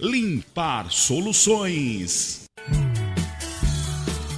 Limpar Soluções.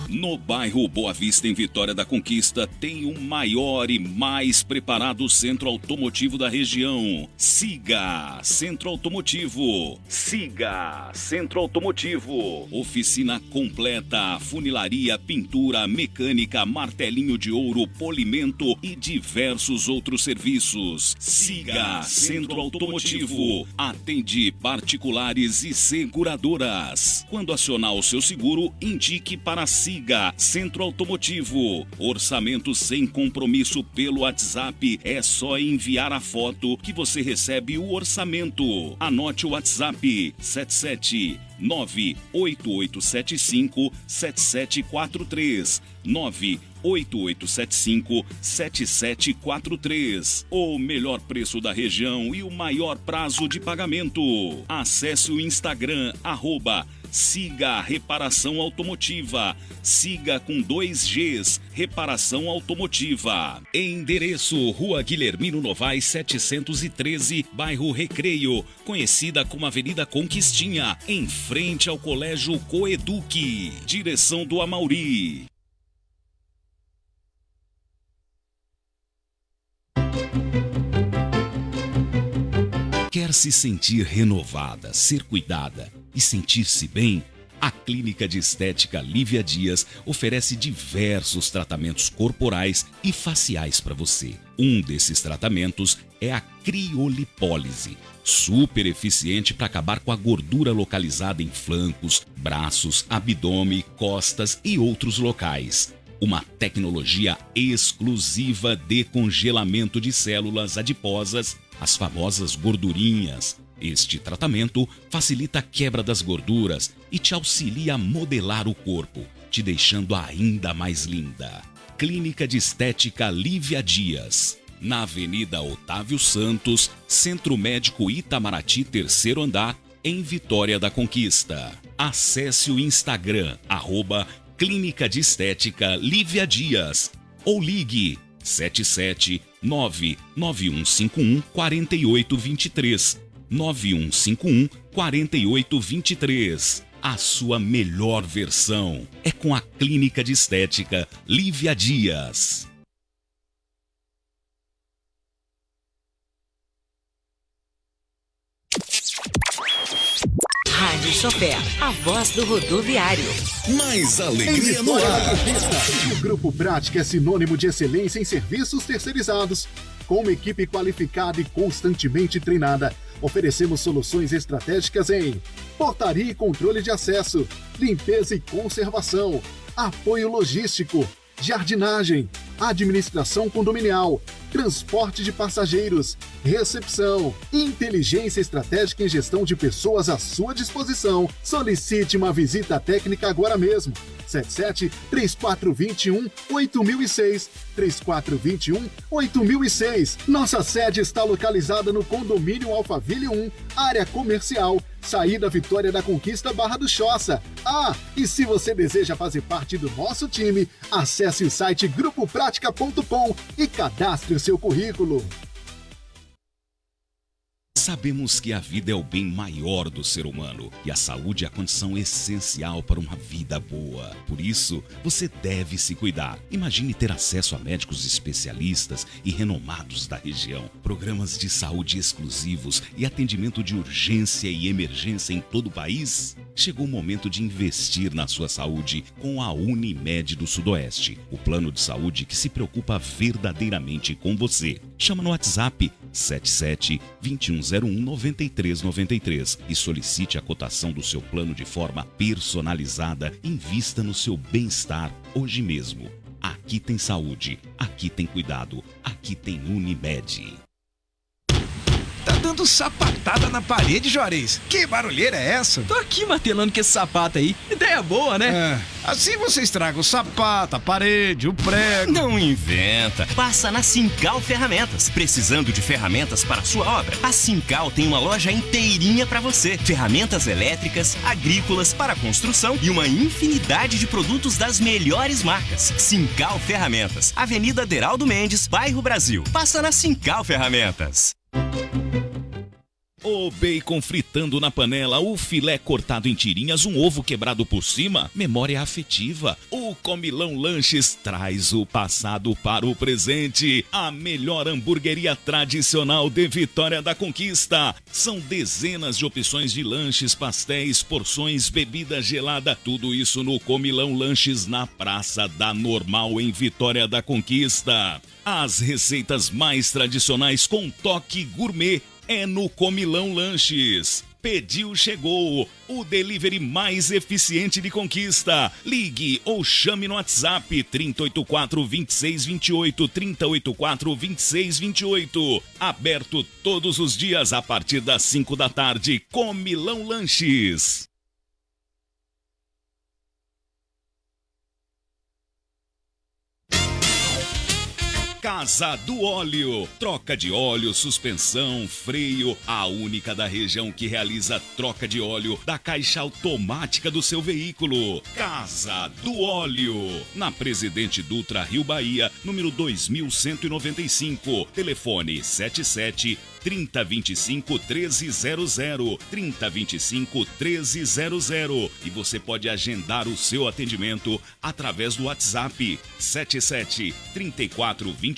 No bairro Boa Vista, em Vitória da Conquista, tem o maior e mais preparado centro automotivo da região. Siga Centro Automotivo. Siga Centro Automotivo. Oficina completa, funilaria, pintura, mecânica, martelinho de ouro, polimento e diversos outros serviços. Siga Centro Automotivo. Atende particulares e seguradoras. Quando acionar o seu seguro, indique para Siga Centro Automotivo. Orçamento sem compromisso pelo WhatsApp. É só enviar a foto que você recebe o orçamento. Anote o WhatsApp: 77988757743. 988757743. O melhor preço da região e o maior prazo de pagamento. Acesse o Instagram, Siga Reparação Automotiva. Siga com 2 Gs, Reparação Automotiva. Endereço: Rua Guilhermino Novaes 713, bairro Recreio, conhecida como Avenida Conquistinha, em frente ao Colégio Coeduc. Direção do Amauri. Quer se sentir renovada, ser cuidada e sentir-se bem? A Clínica de Estética Lívia Dias oferece diversos tratamentos corporais e faciais para você. Um desses tratamentos é a criolipólise, super eficiente para acabar com a gordura localizada em flancos, braços, abdômen, costas e outros locais. Uma tecnologia exclusiva de congelamento de células adiposas, as famosas gordurinhas. Este tratamento facilita a quebra das gorduras e te auxilia a modelar o corpo, te deixando ainda mais linda. Clínica de Estética Lívia Dias, na Avenida Otávio Santos, Centro Médico Itamaraty, 3º andar, em Vitória da Conquista. Acesse o Instagram, Clínica de Estética Lívia Dias, ou ligue 77991514823. 9151-4823. A sua melhor versão é com a Clínica de Estética Lívia Dias. Rádio Chofer, a voz do rodoviário. Mais alegria no ar. O Grupo Prática é sinônimo de excelência em serviços terceirizados. Com uma equipe qualificada e constantemente treinada, oferecemos soluções estratégicas em portaria e controle de acesso, limpeza e conservação, apoio logístico, jardinagem, administração condominial, transporte de passageiros, recepção, inteligência estratégica em gestão de pessoas à sua disposição. Solicite uma visita técnica agora mesmo. 77-3421-8006, 3421-8006. Nossa sede está localizada no condomínio Alphaville 1, área comercial, saída Vitória da Conquista, Barra do Choça. Ah, e se você deseja fazer parte do nosso time, acesse o site grupopratica.com e cadastre o seu currículo. Sabemos que a vida é o bem maior do ser humano e a saúde é a condição essencial para uma vida boa. Por isso, você deve se cuidar. Imagine ter acesso a médicos especialistas e renomados da região, programas de saúde exclusivos e atendimento de urgência e emergência em todo o país. Chegou o momento de investir na sua saúde com a Unimed do Sudoeste, o plano de saúde que se preocupa verdadeiramente com você. Chama no WhatsApp 77-2101-9393 e solicite a cotação do seu plano de forma personalizada. Invista no seu bem-estar hoje mesmo. Aqui tem saúde, aqui tem cuidado, aqui tem Unimed. Tá dando sapatada na parede, Juarez. Que barulheira é essa? Tô aqui martelando com esse sapato aí. Ideia boa, né? Assim você estraga o sapato, a parede, o prego. Não inventa. Passa na Sincal Ferramentas. Precisando de ferramentas para a sua obra? A Sincal tem uma loja inteirinha para você. Ferramentas elétricas, agrícolas, para construção e uma infinidade de produtos das melhores marcas. Sincal Ferramentas. Avenida Deraldo Mendes, bairro Brasil. Passa na Sincal Ferramentas. O bacon fritando na panela, o filé cortado em tirinhas, um ovo quebrado por cima, memória afetiva. O Comilão Lanches traz o passado para o presente. A melhor hamburgueria tradicional de Vitória da Conquista. São dezenas de opções de lanches, pastéis, porções, bebida gelada. Tudo isso no Comilão Lanches na Praça da Normal, em Vitória da Conquista. As receitas mais tradicionais com toque gourmet é no Comilão Lanches. Pediu, chegou. O delivery mais eficiente de Conquista. Ligue ou chame no WhatsApp 3084-2628, 3084-2628. Aberto todos os dias a partir das 5 da tarde. Comilão Lanches. Casa do Óleo. Troca de óleo, suspensão, freio. A única da região que realiza troca de óleo da caixa automática do seu veículo. Casa do Óleo. Na Presidente Dutra, Rio Bahia, número 2195. Telefone 77 3025 1300, 3025 1300. E você pode agendar o seu atendimento através do WhatsApp 77 3422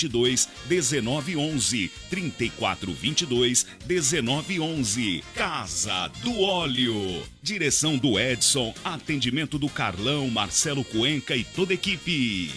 1911, 3422 1911. Casa do Óleo. Direção do Edson, atendimento do Carlão, Marcelo Cuenca e toda a equipe.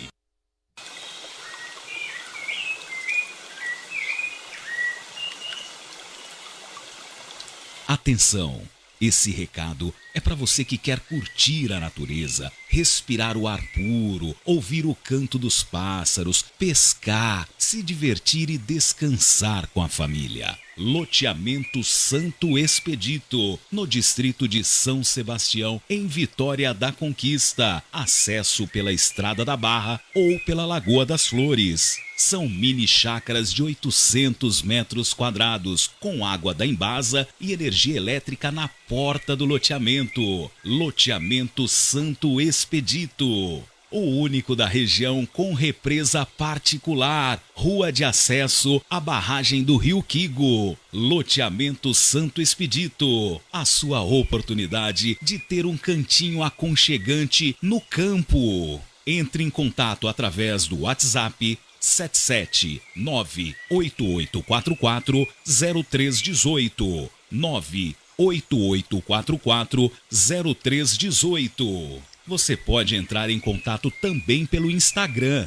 Atenção, esse recado é para você que quer curtir a natureza, respirar o ar puro, ouvir o canto dos pássaros, pescar, se divertir e descansar com a família. Loteamento Santo Expedito, no distrito de São Sebastião, em Vitória da Conquista. Acesso pela Estrada da Barra ou pela Lagoa das Flores. São mini chácaras de 800 metros quadrados, com água da Embasa e energia elétrica na porta do loteamento. Loteamento Santo Expedito. O único da região com represa particular, rua de acesso à barragem do Rio Quigo. Loteamento Santo Expedito, a sua oportunidade de ter um cantinho aconchegante no campo. Entre em contato através do WhatsApp 77988440318, 988440318. Você pode entrar em contato também pelo Instagram,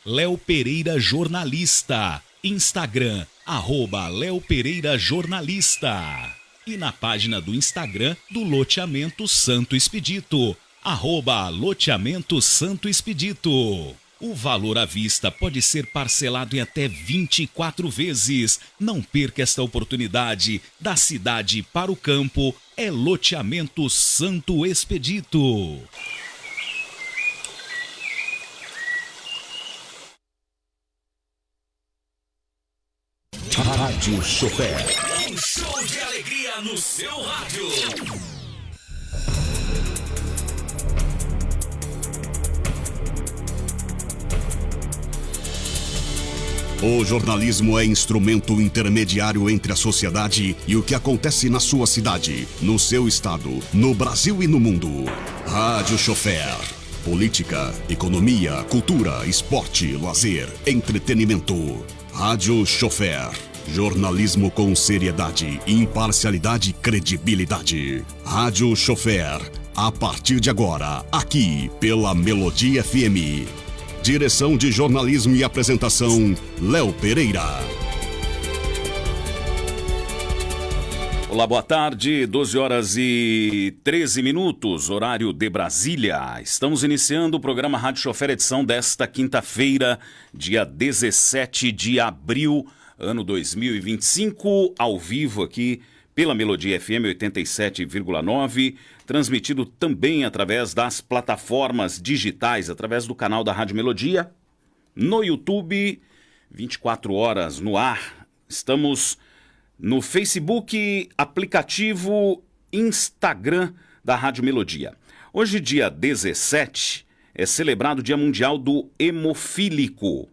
@Léo Pereira Jornalista. Instagram, @Léo Pereira Jornalista. E na página do Instagram do Loteamento Santo Expedito, @Loteamento Santo Expedito. O valor à vista pode ser parcelado em até 24 vezes. Não perca esta oportunidade. Da cidade para o campo, é Loteamento Santo Expedito. Rádio Chofer. Um show de alegria no seu rádio. O jornalismo é instrumento intermediário entre a sociedade e o que acontece na sua cidade, no seu estado, no Brasil e no mundo. Rádio Chofer. Política, economia, cultura, esporte, lazer, entretenimento. Rádio Chofer. Jornalismo com seriedade, imparcialidade e credibilidade. Rádio Chofer. A partir de agora, aqui pela Melodia FM. Direção de jornalismo e apresentação, Léo Pereira. Olá, boa tarde, 12 horas e 13 minutos, horário de Brasília. Estamos iniciando o programa Rádio Chofer, edição desta quinta-feira, dia 17 de abril, ano 2025, ao vivo aqui pela Melodia FM 87,9, transmitido também através das plataformas digitais, através do canal da Rádio Melodia, no YouTube, 24 horas no ar. Estamos no Facebook, aplicativo, Instagram da Rádio Melodia. Hoje, dia 17, é celebrado o Dia Mundial do Hemofílico.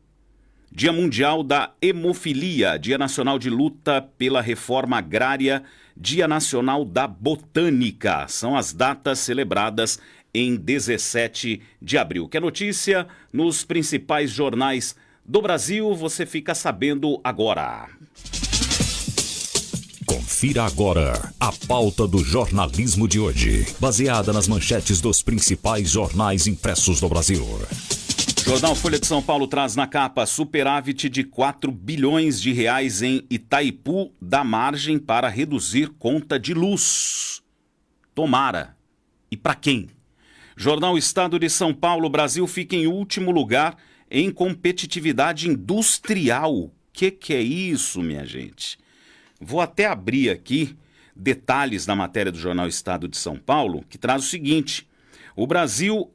Dia Mundial da Hemofilia, Dia Nacional de Luta pela Reforma Agrária, Dia Nacional da Botânica. São as datas celebradas em 17 de abril. Quer notícia? Nos principais jornais do Brasil, você fica sabendo agora. Confira agora a pauta do jornalismo de hoje, baseada nas manchetes dos principais jornais impressos do Brasil. Jornal Folha de São Paulo traz na capa: superávit de 4 bilhões de reais em Itaipu dá margem para reduzir conta de luz. Tomara. E para quem? Jornal Estado de São Paulo: Brasil fica em último lugar em competitividade industrial. Que é isso, minha gente? Vou até abrir aqui detalhes da matéria do Jornal Estado de São Paulo, que traz o seguinte: o Brasil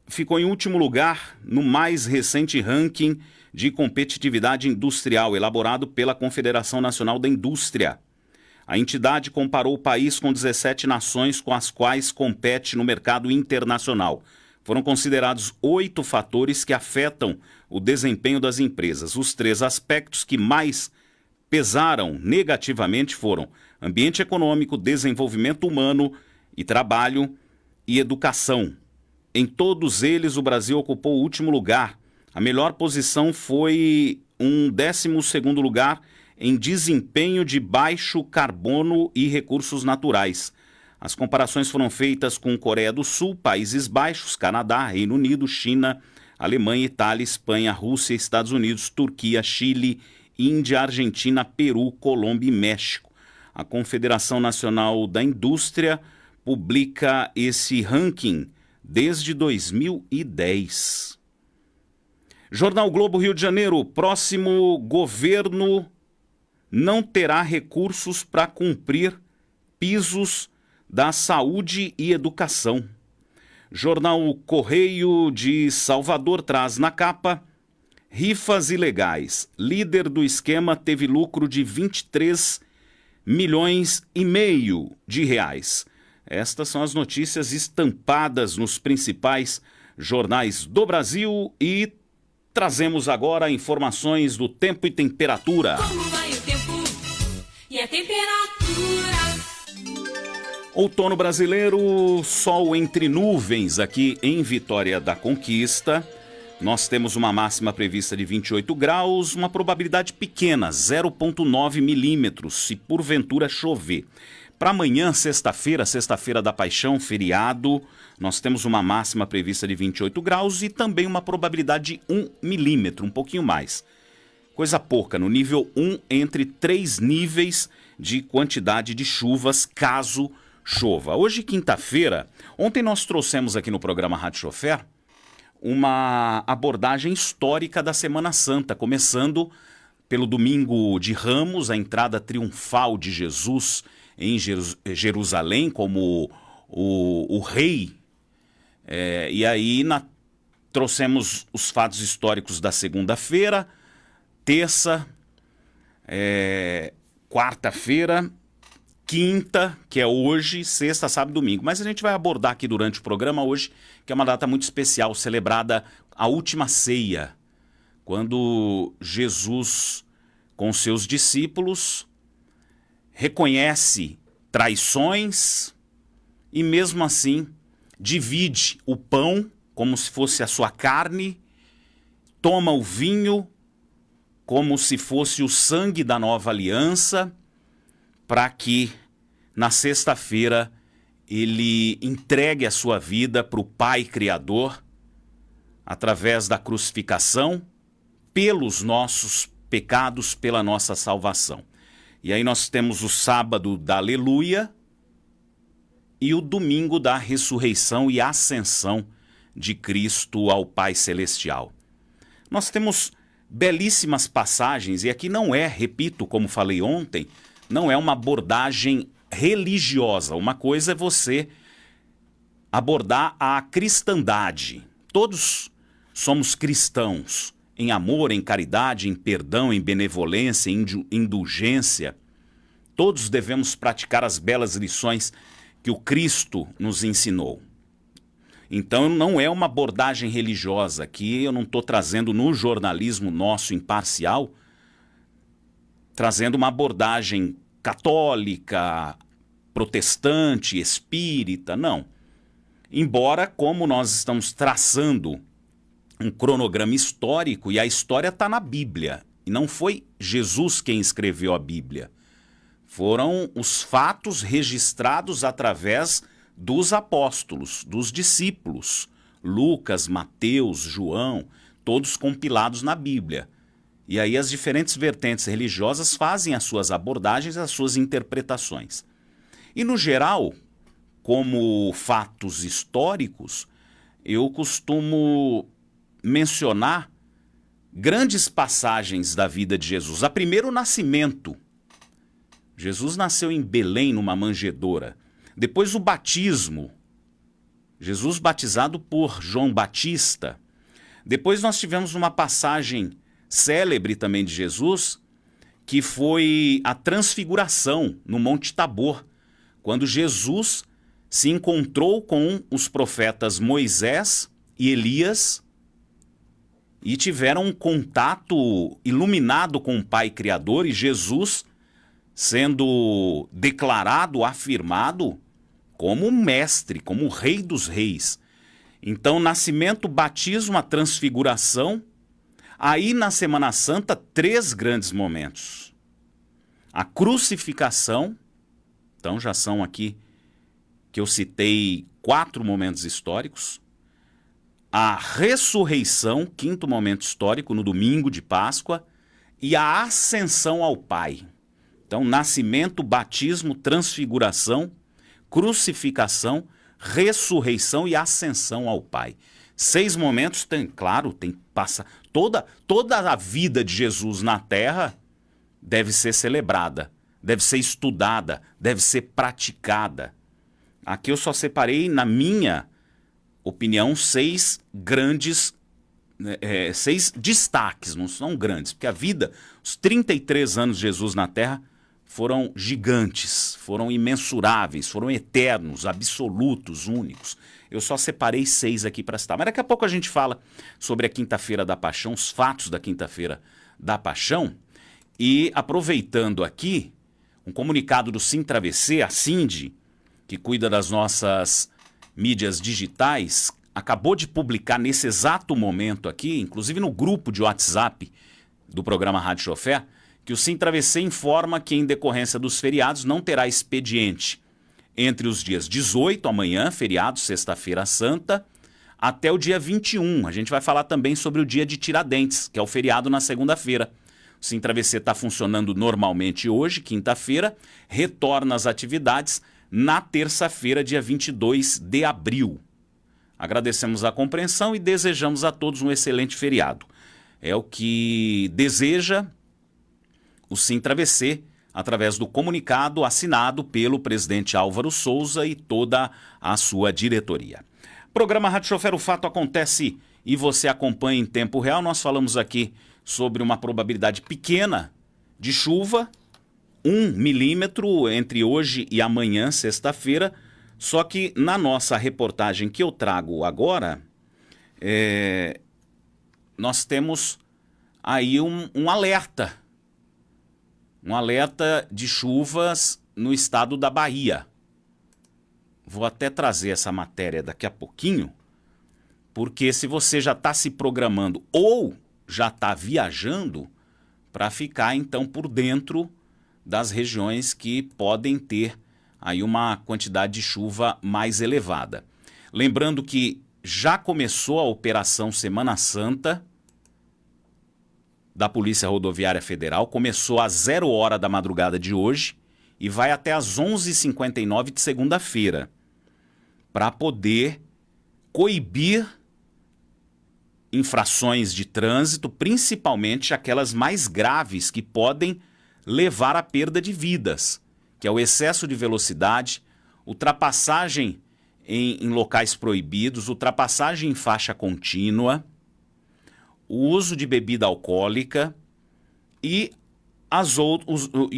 ficou em último lugar no mais recente ranking de competitividade industrial elaborado pela Confederação Nacional da Indústria. A entidade comparou o país com 17 nações com as quais compete no mercado internacional. Foram considerados 8 fatores que afetam o desempenho das empresas. Os 3 aspectos que mais pesaram negativamente foram ambiente econômico, desenvolvimento humano e trabalho e educação. Em todos eles, o Brasil ocupou o último lugar. A melhor posição foi um 12º lugar em desempenho de baixo carbono e recursos naturais. As comparações foram feitas com Coreia do Sul, Países Baixos, Canadá, Reino Unido, China, Alemanha, Itália, Espanha, Rússia, Estados Unidos, Turquia, Chile, Índia, Argentina, Peru, Colômbia e México. A Confederação Nacional da Indústria publica esse ranking desde 2010. Jornal Globo, Rio de Janeiro: próximo governo não terá recursos para cumprir pisos da saúde e educação. Jornal Correio de Salvador traz na capa: rifas ilegais. Líder do esquema teve lucro de 23,5 milhões de reais. Estas são as notícias estampadas nos principais jornais do Brasil e trazemos agora informações do tempo e temperatura. Como vai o tempo e a temperatura? Outono brasileiro, sol entre nuvens aqui em Vitória da Conquista. Nós temos uma máxima prevista de 28 graus, uma probabilidade pequena, 0,9 milímetros, se porventura chover. Para amanhã, sexta-feira da Paixão, feriado, nós temos uma máxima prevista de 28 graus e também uma probabilidade de 1 milímetro, um pouquinho mais. Coisa pouca, no nível 1 entre 3 níveis de quantidade de chuvas, caso chova. Hoje, quinta-feira, ontem nós trouxemos aqui no programa Rádio Chofer uma abordagem histórica da Semana Santa, começando pelo domingo de Ramos, a entrada triunfal de Jesus em Jerusalém como o rei. E aí trouxemos os fatos históricos da segunda-feira, terça, quarta-feira, quinta, que é hoje, sexta, sábado e domingo. Mas a gente vai abordar aqui durante o programa hoje, que é uma data muito especial, celebrada a última ceia, quando Jesus, com seus discípulos, reconhece traições e mesmo assim divide o pão como se fosse a sua carne, toma o vinho como se fosse o sangue da nova aliança, para que na sexta-feira ele entregue a sua vida para o Pai Criador através da crucificação, pelos nossos pecados, pela nossa salvação. E aí nós temos o sábado da Aleluia e o domingo da ressurreição e ascensão de Cristo ao Pai Celestial. Nós temos belíssimas passagens, e aqui não é, repito, como falei ontem, não é uma abordagem religiosa. Uma coisa é você abordar a cristandade. Todos somos cristãos, em amor, em caridade, em perdão, em benevolência, em indulgência. Todos devemos praticar as belas lições que o Cristo nos ensinou. Então não é uma abordagem religiosa. Aqui eu não estou trazendo no jornalismo nosso imparcial, trazendo uma abordagem católica, protestante, espírita, não. Embora, como nós estamos traçando um cronograma histórico, e a história está na Bíblia, e não foi Jesus quem escreveu a Bíblia. Foram os fatos registrados através dos apóstolos, dos discípulos, Lucas, Mateus, João, todos compilados na Bíblia. E aí as diferentes vertentes religiosas fazem as suas abordagens, as suas interpretações. E no geral, como fatos históricos, eu costumo mencionar grandes passagens da vida de Jesus. A primeiro, o nascimento. Jesus nasceu em Belém, numa manjedoura. Depois o batismo. Jesus batizado por João Batista. Depois nós tivemos uma passagem célebre também de Jesus, que foi a transfiguração no Monte Tabor, quando Jesus se encontrou com os profetas Moisés e Elias e tiveram um contato iluminado com o Pai Criador, e Jesus sendo declarado, afirmado como mestre, como rei dos reis. Então, nascimento, batismo, a transfiguração. Aí, na Semana Santa, 3 grandes momentos. A crucificação, então já são aqui que eu citei 4 momentos históricos. A ressurreição, 5º momento histórico, no domingo de Páscoa. E a ascensão ao Pai. Então, nascimento, batismo, transfiguração, crucificação, ressurreição e ascensão ao Pai. 6 momentos, passa toda a vida de Jesus na Terra deve ser celebrada, deve ser estudada, deve ser praticada. Aqui eu só separei, na minha opinião, 6 grandes, 6 destaques, não são grandes, porque a vida, os 33 anos de Jesus na Terra foram gigantes, foram imensuráveis, foram eternos, absolutos, únicos. Eu só separei 6 aqui para citar. Mas daqui a pouco a gente fala sobre a Quinta-feira da Paixão, os fatos da Quinta-feira da Paixão. E aproveitando aqui, um comunicado do Sintravc, a Cindy, que cuida das nossas mídias digitais, acabou de publicar nesse exato momento aqui, inclusive no grupo de WhatsApp do programa Rádio Chofer, que o Sintravc informa que, em decorrência dos feriados, não terá expediente entre os dias 18, amanhã, feriado, sexta-feira santa, até o dia 21. A gente vai falar também sobre o dia de Tiradentes, que é o feriado na segunda-feira. O Sintravc está funcionando normalmente hoje, quinta-feira, retorna às atividades na terça-feira, dia 22 de abril. Agradecemos a compreensão e desejamos a todos um excelente feriado. É o que deseja o Sintravc, através do comunicado assinado pelo presidente Álvaro Souza e toda a sua diretoria. Programa Rádio Chofer, o fato acontece e você acompanha em tempo real. Nós falamos aqui sobre uma probabilidade pequena de chuva, 1 milímetro entre hoje e amanhã, sexta-feira. Só que na nossa reportagem que eu trago agora, nós temos aí um alerta. Um alerta de chuvas no estado da Bahia. Vou até trazer essa matéria daqui a pouquinho, porque se você já está se programando ou já está viajando, para ficar então por dentro das regiões que podem ter aí uma quantidade de chuva mais elevada. Lembrando que já começou a Operação Semana Santa da Polícia Rodoviária Federal, começou às 0 hora da madrugada de hoje e vai até às 11h59 de segunda-feira, para poder coibir infrações de trânsito, principalmente aquelas mais graves que podem levar à perda de vidas, que é o excesso de velocidade, ultrapassagem em locais proibidos, ultrapassagem em faixa contínua, o uso de bebida alcoólica e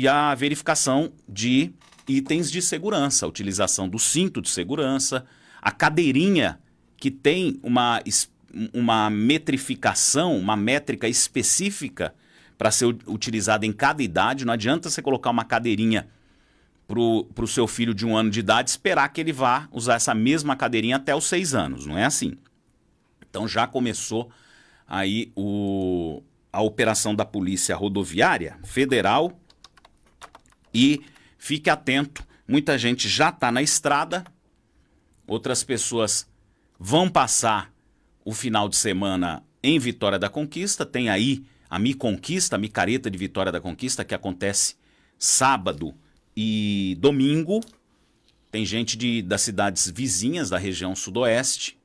a verificação de itens de segurança, a utilização do cinto de segurança, a cadeirinha que tem uma metrificação, uma métrica específica para ser utilizada em cada idade. Não adianta você colocar uma cadeirinha para o seu filho de 1 ano de idade e esperar que ele vá usar essa mesma cadeirinha até os 6 anos. Não é assim. Então já começou aí a operação da Polícia Rodoviária Federal e fique atento, muita gente já está na estrada, outras pessoas vão passar o final de semana em Vitória da Conquista. Tem aí a Mi Conquista, a micareta de Vitória da Conquista, que acontece sábado e domingo. Tem gente das cidades vizinhas da região sudoeste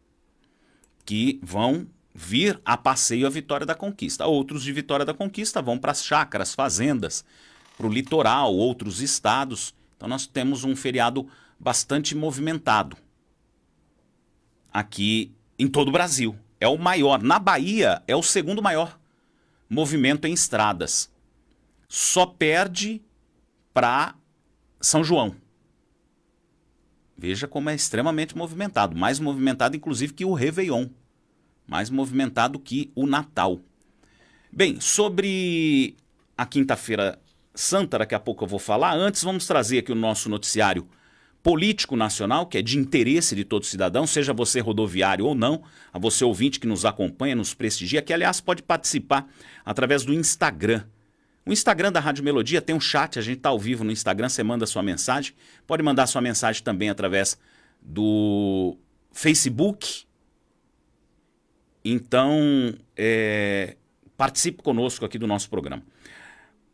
que vão vir a passeio a Vitória da Conquista. Outros de Vitória da Conquista vão para as chácaras, fazendas, para o litoral, outros estados. Então nós temos um feriado bastante movimentado aqui em todo o Brasil. É o maior. Na Bahia é o segundo maior movimento em estradas. Só perde para São João. Veja como é extremamente movimentado. Mais movimentado, inclusive, que o Réveillon. Mais movimentado que o Natal. Bem, sobre a Quinta-feira Santa, daqui a pouco eu vou falar. Antes, vamos trazer aqui o nosso noticiário político nacional, que é de interesse de todo cidadão, seja você rodoviário ou não, a você ouvinte que nos acompanha, nos prestigia, que aliás pode participar através do Instagram. O Instagram da Rádio Melodia tem um chat, a gente está ao vivo no Instagram, você manda sua mensagem, pode mandar sua mensagem também através do Facebook. Então, participe conosco aqui do nosso programa.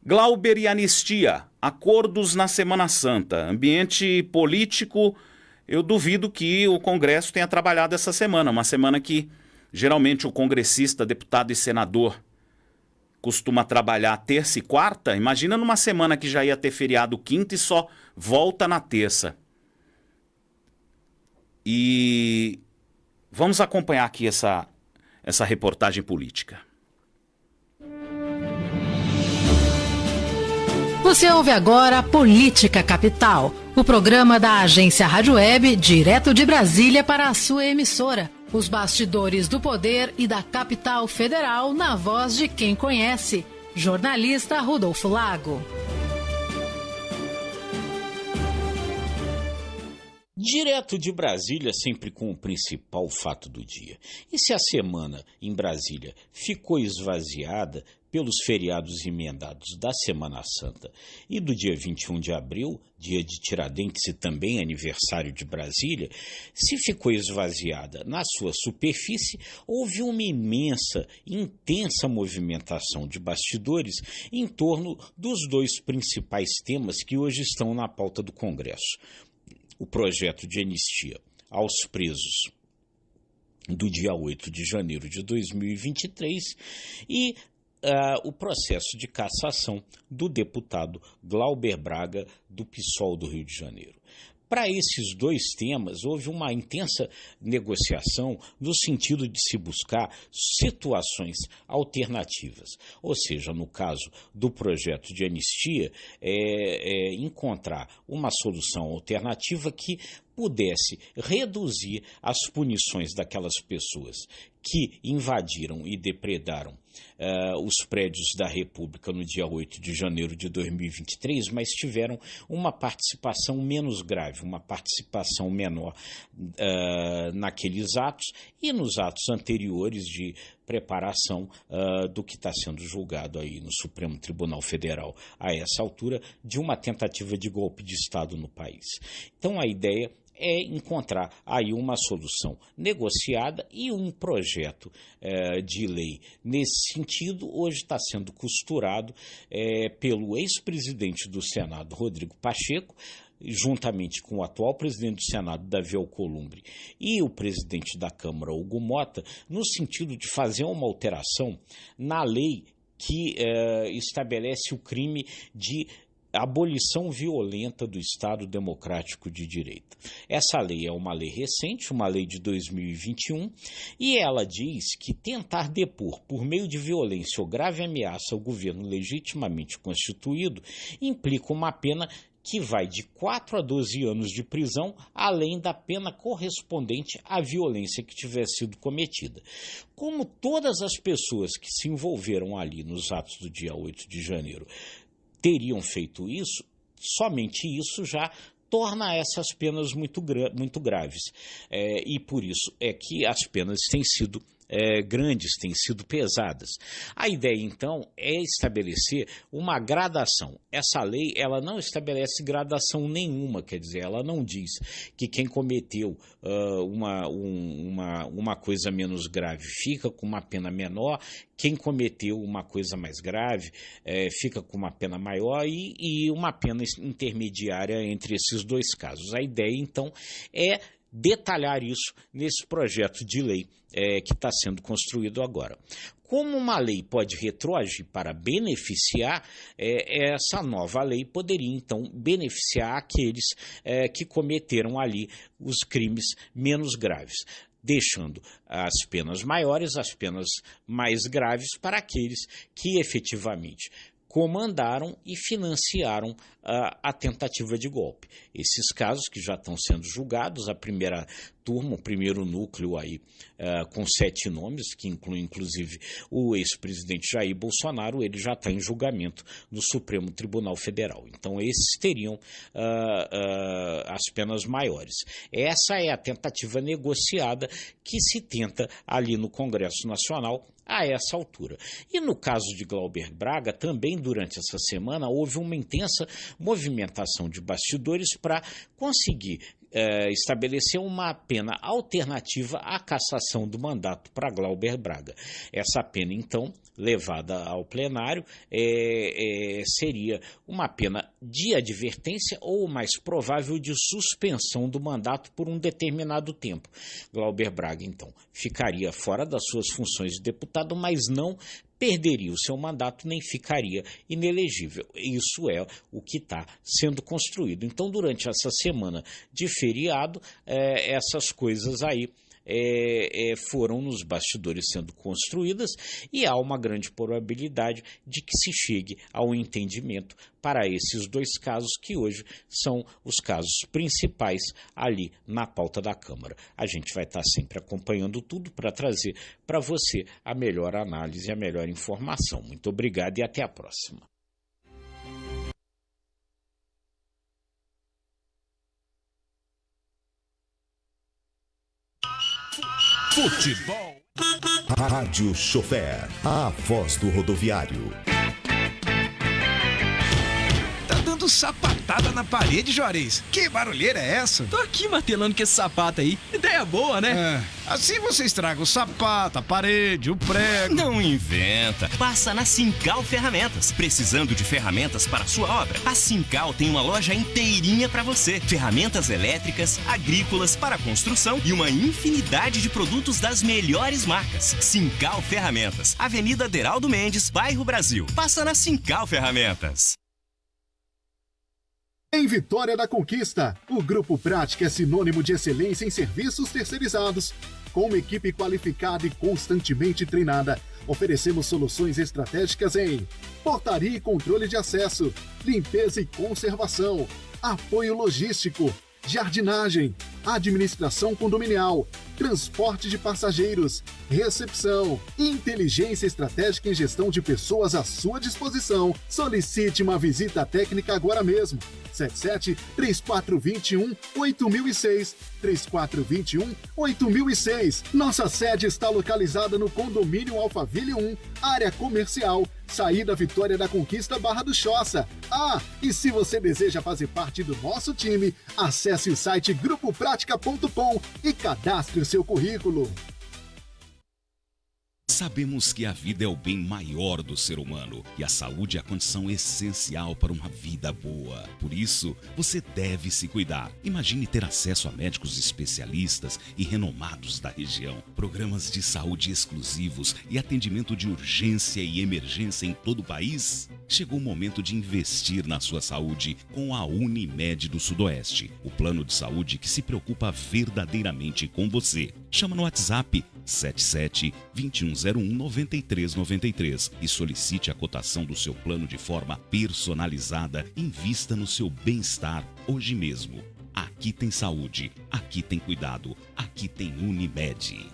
Glauber e anistia, acordos na Semana Santa. Ambiente político, eu duvido que o Congresso tenha trabalhado essa semana. Uma semana que geralmente o congressista, deputado e senador costuma trabalhar terça e quarta. Imagina numa semana que já ia ter feriado quinta e só volta na terça. E vamos acompanhar aqui essa reportagem política. Você ouve agora Política Capital, o programa da agência Rádio Web, direto de Brasília para a sua emissora. Os bastidores do poder e da capital federal na voz de quem conhece. Jornalista Rodolfo Lago. Direto de Brasília, sempre com o principal fato do dia. E se a semana em Brasília ficou esvaziada pelos feriados emendados da Semana Santa e do dia 21 de abril, dia de Tiradentes e também aniversário de Brasília, se ficou esvaziada na sua superfície, houve uma imensa, intensa movimentação de bastidores em torno dos dois principais temas que hoje estão na pauta do Congresso. O projeto de anistia aos presos do dia 8 de janeiro de 2023 e o processo de cassação do deputado Glauber Braga, do PSOL do Rio de Janeiro. Para esses dois temas, houve uma intensa negociação no sentido de se buscar situações alternativas. Ou seja, no caso do projeto de anistia, encontrar uma solução alternativa que pudesse reduzir as punições daquelas pessoas que invadiram e depredaram os prédios da República no dia 8 de janeiro de 2023, mas tiveram uma participação menos grave, uma participação menor naqueles atos e nos atos anteriores de preparação do que está sendo julgado aí no Supremo Tribunal Federal a essa altura de uma tentativa de golpe de Estado no país. Então a ideia é encontrar aí uma solução negociada e um projeto de lei nesse sentido hoje está sendo costurado pelo ex-presidente do Senado, Rodrigo Pacheco, juntamente com o atual presidente do Senado, Davi Alcolumbre, e o presidente da Câmara, Hugo Mota, no sentido de fazer uma alteração na lei que estabelece o crime de abolição violenta do Estado Democrático de Direito. Essa lei é uma lei recente, uma lei de 2021, e ela diz que tentar depor por meio de violência ou grave ameaça ao governo legitimamente constituído implica uma pena que vai de 4 a 12 anos de prisão, além da pena correspondente à violência que tiver sido cometida. Como todas as pessoas que se envolveram ali nos atos do dia 8 de janeiro teriam feito isso, somente isso já torna essas penas muito graves. E por isso é que as penas têm sido grandes, têm sido pesadas. A ideia, então, é estabelecer uma gradação. Essa lei, ela não estabelece gradação nenhuma, quer dizer, ela não diz que quem cometeu uma coisa menos grave fica com uma pena menor, quem cometeu uma coisa mais grave fica com uma pena maior e uma pena intermediária entre esses dois casos. A ideia, então, é detalhar isso nesse projeto de lei que está sendo construído agora. Como uma lei pode retroagir para beneficiar, essa nova lei poderia, então, beneficiar aqueles que cometeram ali os crimes menos graves, deixando as penas maiores, as penas mais graves para aqueles que efetivamente comandaram e financiaram a tentativa de golpe. Esses casos que já estão sendo julgados, a primeira turma, o primeiro núcleo aí com 7 nomes, que inclui inclusive o ex-presidente Jair Bolsonaro, ele já está em julgamento no Supremo Tribunal Federal. Então esses teriam as penas maiores. Essa é a tentativa negociada que se tenta ali no Congresso Nacional a essa altura. E no caso de Glauber Braga, também durante essa semana houve uma intensa movimentação de bastidores para conseguir estabelecer uma pena alternativa à cassação do mandato para Glauber Braga. Essa pena, então, levada ao plenário, seria uma pena de advertência ou, o mais provável, de suspensão do mandato por um determinado tempo. Glauber Braga, então, ficaria fora das suas funções de deputado, mas não perderia o seu mandato nem ficaria inelegível. Isso é o que está sendo construído. Então, durante essa semana de feriado, essas coisas aí foram nos bastidores sendo construídas e há uma grande probabilidade de que se chegue ao entendimento para esses dois casos que hoje são os casos principais ali na pauta da Câmara. A gente vai estar sempre acompanhando tudo para trazer para você a melhor análise e a melhor informação. Muito obrigado e até a próxima. Futebol. Rádio Chofer, a voz do rodoviário. Tá dando sapatada na parede, Juarez. Que barulheira é essa? Tô aqui martelando com esse sapato aí. Ideia boa, né? Assim você estraga o sapato, a parede, o prego. Não inventa. Passa na Sincal Ferramentas. Precisando de ferramentas para a sua obra? A Sincal tem uma loja inteirinha para você. Ferramentas elétricas, agrícolas, para construção e uma infinidade de produtos das melhores marcas. Sincal Ferramentas. Avenida Aderaldo Mendes, bairro Brasil. Passa na Sincal Ferramentas. Em Vitória da Conquista, o Grupo Prática é sinônimo de excelência em serviços terceirizados. Com uma equipe qualificada e constantemente treinada, oferecemos soluções estratégicas em portaria e controle de acesso, limpeza e conservação, apoio logístico, jardinagem, administração condominial, transporte de passageiros, recepção, inteligência estratégica em gestão de pessoas à sua disposição. Solicite uma visita técnica agora mesmo. 77-3421-8006, 3421-8006. Nossa sede está localizada no condomínio Alphaville 1, área comercial, saída Vitória da Conquista, Barra do Choça. E se você deseja fazer parte do nosso time, acesse o site grupopratica.com e cadastre o seu currículo. Sabemos que a vida é o bem maior do ser humano e a saúde é a condição essencial para uma vida boa. Por isso, você deve se cuidar. Imagine ter acesso a médicos especialistas e renomados da região, programas de saúde exclusivos e atendimento de urgência e emergência em todo o país. Chegou o momento de investir na sua saúde com a Unimed do Sudoeste, o plano de saúde que se preocupa verdadeiramente com você. Chama no WhatsApp 77-2101-9393 e solicite a cotação do seu plano de forma personalizada. Invista no seu bem-estar hoje mesmo. Aqui tem saúde, aqui tem cuidado, aqui tem Unimed.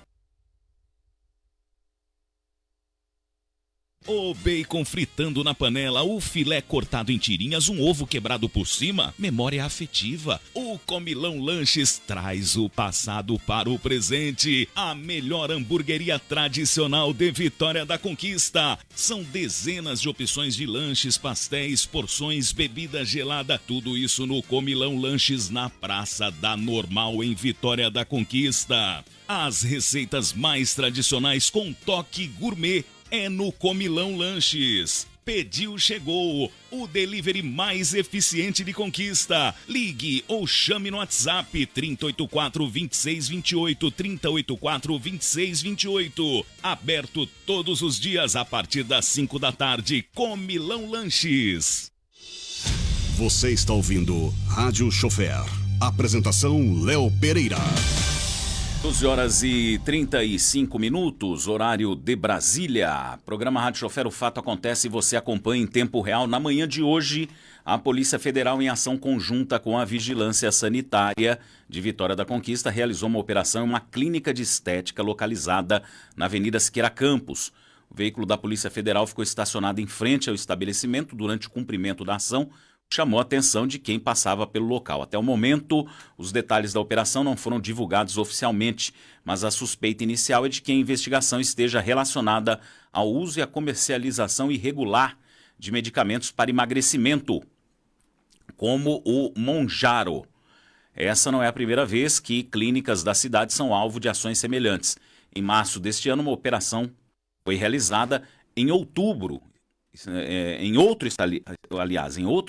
O bacon fritando na panela, o filé cortado em tirinhas, um ovo quebrado por cima, memória afetiva. O Comilão Lanches traz o passado para o presente. A melhor hamburgueria tradicional de Vitória da Conquista. São dezenas de opções de lanches, pastéis, porções, bebida gelada. Tudo isso no Comilão Lanches na Praça da Normal, em Vitória da Conquista. As receitas mais tradicionais com toque gourmet é no Comilão Lanches. Pediu, chegou. O delivery mais eficiente de Conquista. Ligue ou chame no WhatsApp 3084-2628, 3084-2628. Aberto todos os dias a partir das 5 da tarde. Comilão Lanches. Você está ouvindo Rádio Chofer. Apresentação Léo Pereira. 12 horas e 35 minutos, horário de Brasília. Programa Rádio Chofer, o fato acontece e você acompanha em tempo real. Na manhã de hoje, a Polícia Federal, em ação conjunta com a Vigilância Sanitária de Vitória da Conquista, realizou uma operação em uma clínica de estética localizada na Avenida Siqueira Campos. O veículo da Polícia Federal ficou estacionado em frente ao estabelecimento durante o cumprimento da ação. Chamou a atenção de quem passava pelo local. Até o momento, os detalhes da operação não foram divulgados oficialmente, mas a suspeita inicial é de que a investigação esteja relacionada ao uso e à comercialização irregular de medicamentos para emagrecimento, como o Monjaro. Essa não é a primeira vez que clínicas da cidade são alvo de ações semelhantes. Em março deste ano, uma operação foi realizada em outubro, em outro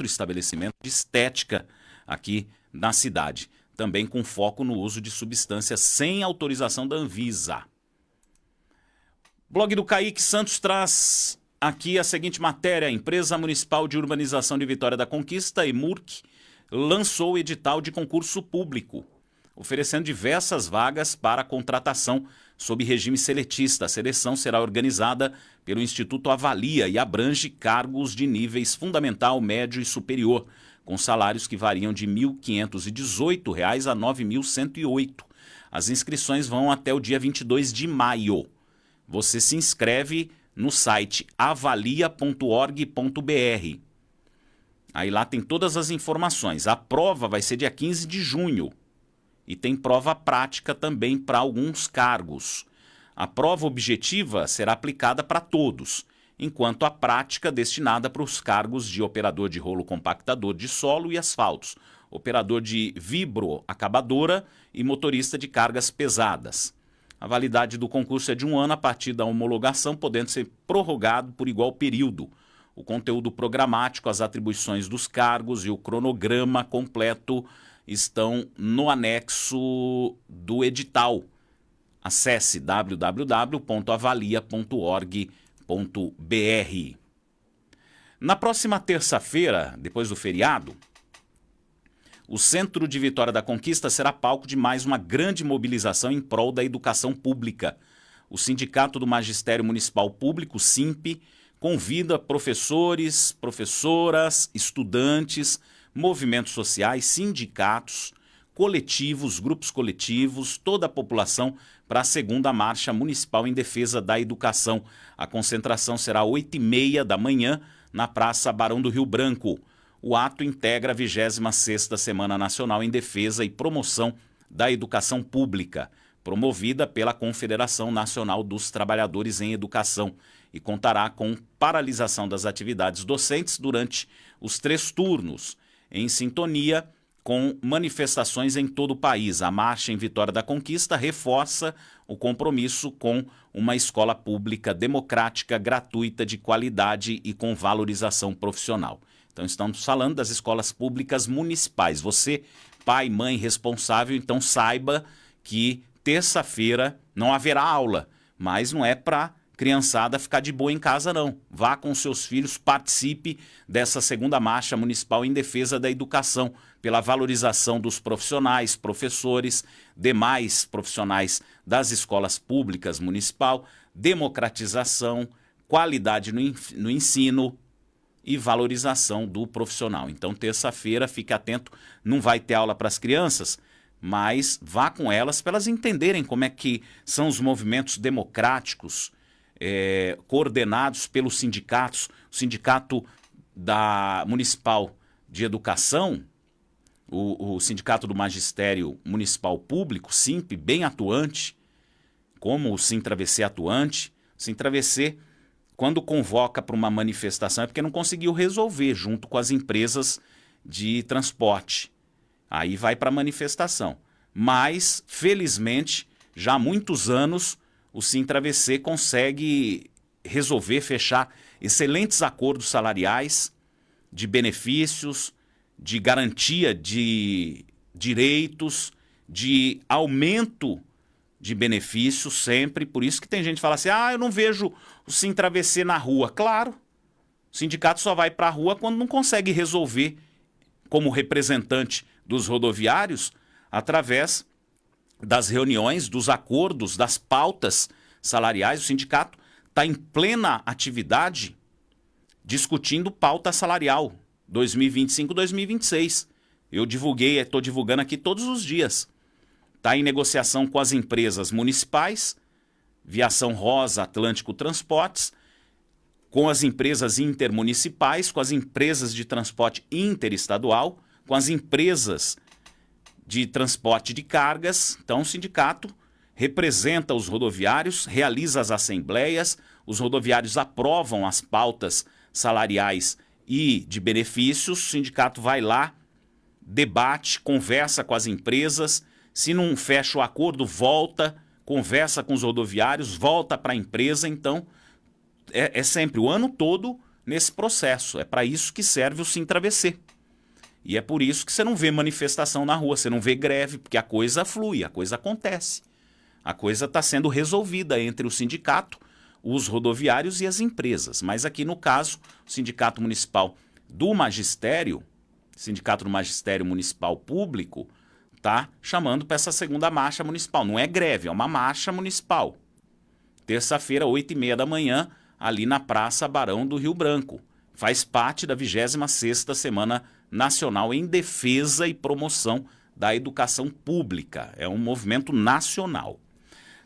estabelecimento de estética aqui na cidade, também com foco no uso de substâncias sem autorização da Anvisa. Blog do Kaique Santos traz aqui a seguinte matéria: a Empresa Municipal de Urbanização de Vitória da Conquista, EMURC, lançou o edital de concurso público, oferecendo diversas vagas para contratação sob regime seletista. A seleção será organizada pelo Instituto Avalia e abrange cargos de níveis fundamental, médio e superior, com salários que variam de R$ 1.518 a R$ 9.108. As inscrições vão até o dia 22 de maio. Você se inscreve no site avalia.org.br. Aí lá tem todas as informações. A prova vai ser dia 15 de junho. E tem prova prática também para alguns cargos. A prova objetiva será aplicada para todos, enquanto a prática destinada para os cargos de operador de rolo compactador de solo e asfaltos, operador de vibroacabadora e motorista de cargas pesadas. A validade do concurso é de 1 ano a partir da homologação, podendo ser prorrogado por igual período. O conteúdo programático, as atribuições dos cargos e o cronograma completo estão no anexo do edital. Acesse www.avalia.org.br. Na próxima terça-feira, depois do feriado, o Centro de Vitória da Conquista será palco de mais uma grande mobilização em prol da educação pública. O Sindicato do Magistério Municipal Público, SIMP, convida professores, professoras, estudantes, movimentos sociais, sindicatos, coletivos, grupos coletivos, toda a população para a segunda Marcha Municipal em Defesa da Educação. A concentração será às 8h30 da manhã na Praça Barão do Rio Branco. O ato integra a 26ª Semana Nacional em Defesa e Promoção da Educação Pública, promovida pela Confederação Nacional dos Trabalhadores em Educação, e contará com paralisação das atividades docentes durante os 3 turnos, em sintonia com manifestações em todo o país. A marcha em Vitória da Conquista reforça o compromisso com uma escola pública democrática, gratuita, de qualidade e com valorização profissional. Então estamos falando das escolas públicas municipais. Você, pai, mãe responsável, então saiba que terça-feira não haverá aula, mas não é para criançada ficar de boa em casa, não. Vá com seus filhos, participe dessa segunda marcha municipal em defesa da educação, pela valorização dos profissionais, professores, demais profissionais das escolas públicas municipal, democratização, qualidade no ensino e valorização do profissional. Então, terça-feira, fique atento, não vai ter aula para as crianças, mas vá com elas para elas entenderem como é que são os movimentos democráticos coordenados pelos sindicatos. O Sindicato Municipal de Educação, o Sindicato do Magistério Municipal Público, SIMP, bem atuante, como o Sintravc atuante. O Sintravc, quando convoca para uma manifestação, é porque não conseguiu resolver junto com as empresas de transporte. Aí vai para a manifestação. Mas, felizmente, já há muitos anos, o Sintravc consegue resolver, fechar excelentes acordos salariais, de benefícios, de garantia de direitos, de aumento de benefícios sempre. Por isso que tem gente que fala assim, eu não vejo o Sintravc na rua. Claro, o sindicato só vai para a rua quando não consegue resolver, como representante dos rodoviários, através das reuniões, dos acordos, das pautas salariais. O sindicato está em plena atividade discutindo pauta salarial 2025-2026. Eu estou divulgando aqui todos os dias. Está em negociação com as empresas municipais, Viação Rosa, Atlântico Transportes, com as empresas intermunicipais, com as empresas de transporte interestadual, com as empresas de transporte de cargas. Então, o sindicato representa os rodoviários, realiza as assembleias, os rodoviários aprovam as pautas salariais e de benefícios, o sindicato vai lá, debate, conversa com as empresas, se não fecha o acordo, volta, conversa com os rodoviários, volta para a empresa. Então, é sempre o ano todo nesse processo. É para isso que serve o Sintravc. E é por isso que você não vê manifestação na rua, você não vê greve, porque a coisa flui, a coisa acontece. A coisa está sendo resolvida entre o sindicato, os rodoviários e as empresas. Mas aqui no caso, o Sindicato Municipal do Magistério, Sindicato do Magistério Municipal Público, está chamando para essa segunda marcha municipal. Não é greve, é uma marcha municipal. Terça-feira, 8h30 da manhã, ali na Praça Barão do Rio Branco. Faz parte da 26ª Semana Nacional em Defesa e Promoção da Educação Pública. É um movimento nacional.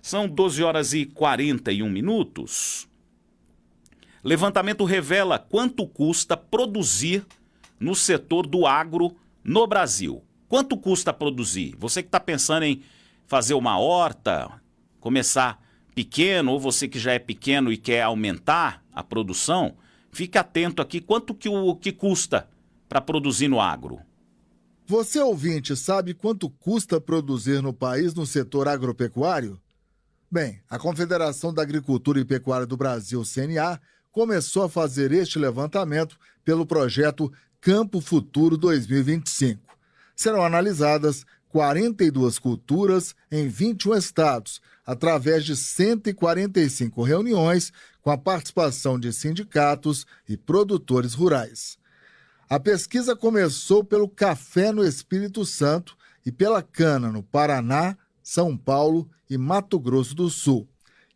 São 12h41. Levantamento revela quanto custa produzir no setor do agro no Brasil. Quanto custa produzir? Você que está pensando em fazer uma horta, começar pequeno, ou você que já é pequeno e quer aumentar a produção, fique atento aqui. Quanto que custa para produzir no agro? Você, ouvinte, sabe quanto custa produzir no país no setor agropecuário? Bem, a Confederação da Agricultura e Pecuária do Brasil, CNA, começou a fazer este levantamento pelo projeto Campo Futuro 2025. Serão analisadas 42 culturas em 21 estados, através de 145 reuniões com a participação de sindicatos e produtores rurais. A pesquisa começou pelo café no Espírito Santo e pela cana no Paraná, São Paulo e Mato Grosso do Sul.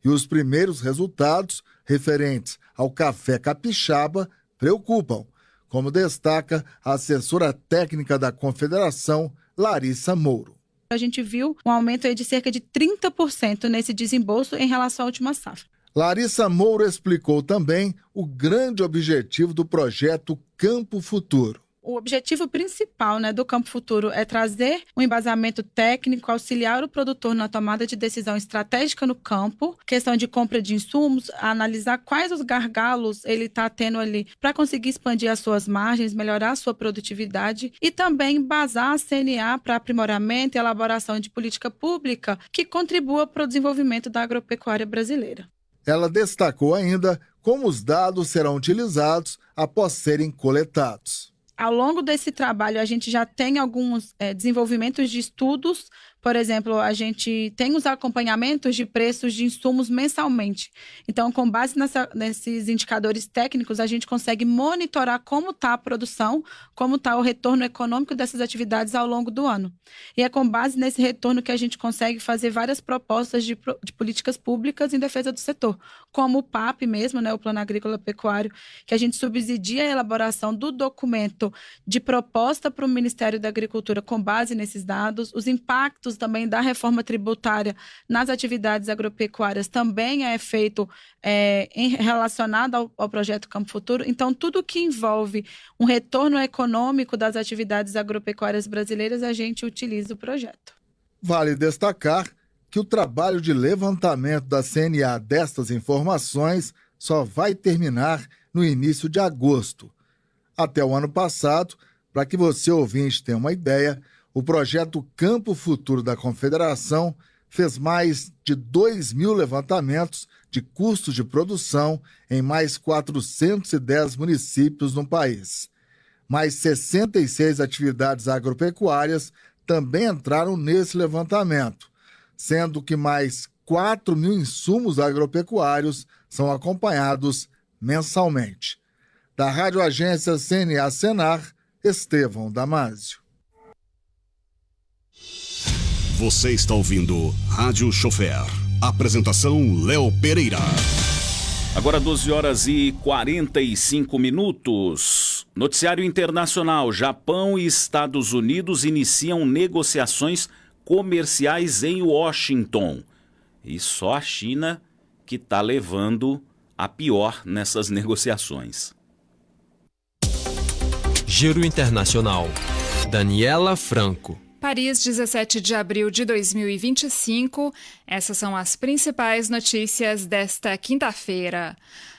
E os primeiros resultados, referentes ao café capixaba, preocupam, como destaca a assessora técnica da Confederação, Larissa Mouro. A gente viu um aumento aí de cerca de 30% nesse desembolso em relação à última safra. Larissa Mouro explicou também o grande objetivo do projeto Campo Futuro. O objetivo principal, do Campo Futuro é trazer um embasamento técnico, auxiliar o produtor na tomada de decisão estratégica no campo, questão de compra de insumos, analisar quais os gargalos ele está tendo ali para conseguir expandir as suas margens, melhorar a sua produtividade e também embasar a CNA para aprimoramento e elaboração de política pública que contribua para o desenvolvimento da agropecuária brasileira. Ela destacou ainda como os dados serão utilizados após serem coletados. Ao longo desse trabalho, a gente já tem alguns desenvolvimentos de estudos Por exemplo, a gente tem os acompanhamentos de preços de insumos mensalmente. Então, com base nesses indicadores técnicos, a gente consegue monitorar como está a produção, como está o retorno econômico dessas atividades ao longo do ano. E é com base nesse retorno que a gente consegue fazer várias propostas de políticas públicas em defesa do setor, como o PAP mesmo, né, o Plano Agrícola Pecuário, que a gente subsidia a elaboração do documento de proposta para o Ministério da Agricultura com base nesses dados. Os impactos também da reforma tributária nas atividades agropecuárias também é feito relacionado ao projeto Campo Futuro. Então, tudo que envolve um retorno econômico das atividades agropecuárias brasileiras, a gente utiliza o projeto. Vale destacar que o trabalho de levantamento da CNA destas informações só vai terminar no início de agosto. Até o ano passado, para que você, ouvinte, tenha uma ideia, o projeto Campo Futuro da Confederação fez mais de 2.000 levantamentos de custos de produção em mais 410 municípios no país. Mais 66 atividades agropecuárias também entraram nesse levantamento, sendo que mais 4.000 insumos agropecuários são acompanhados mensalmente. Da Rádio Agência CNA Senar, Estevão Damásio. Você está ouvindo Rádio Chofer. Apresentação Léo Pereira. Agora 12h45. Noticiário internacional. Japão e Estados Unidos iniciam negociações comerciais em Washington. E só a China que está levando a pior nessas negociações. Giro Internacional. Daniela Franco. Paris, 17 de abril de 2025. Essas são as principais notícias desta quinta-feira.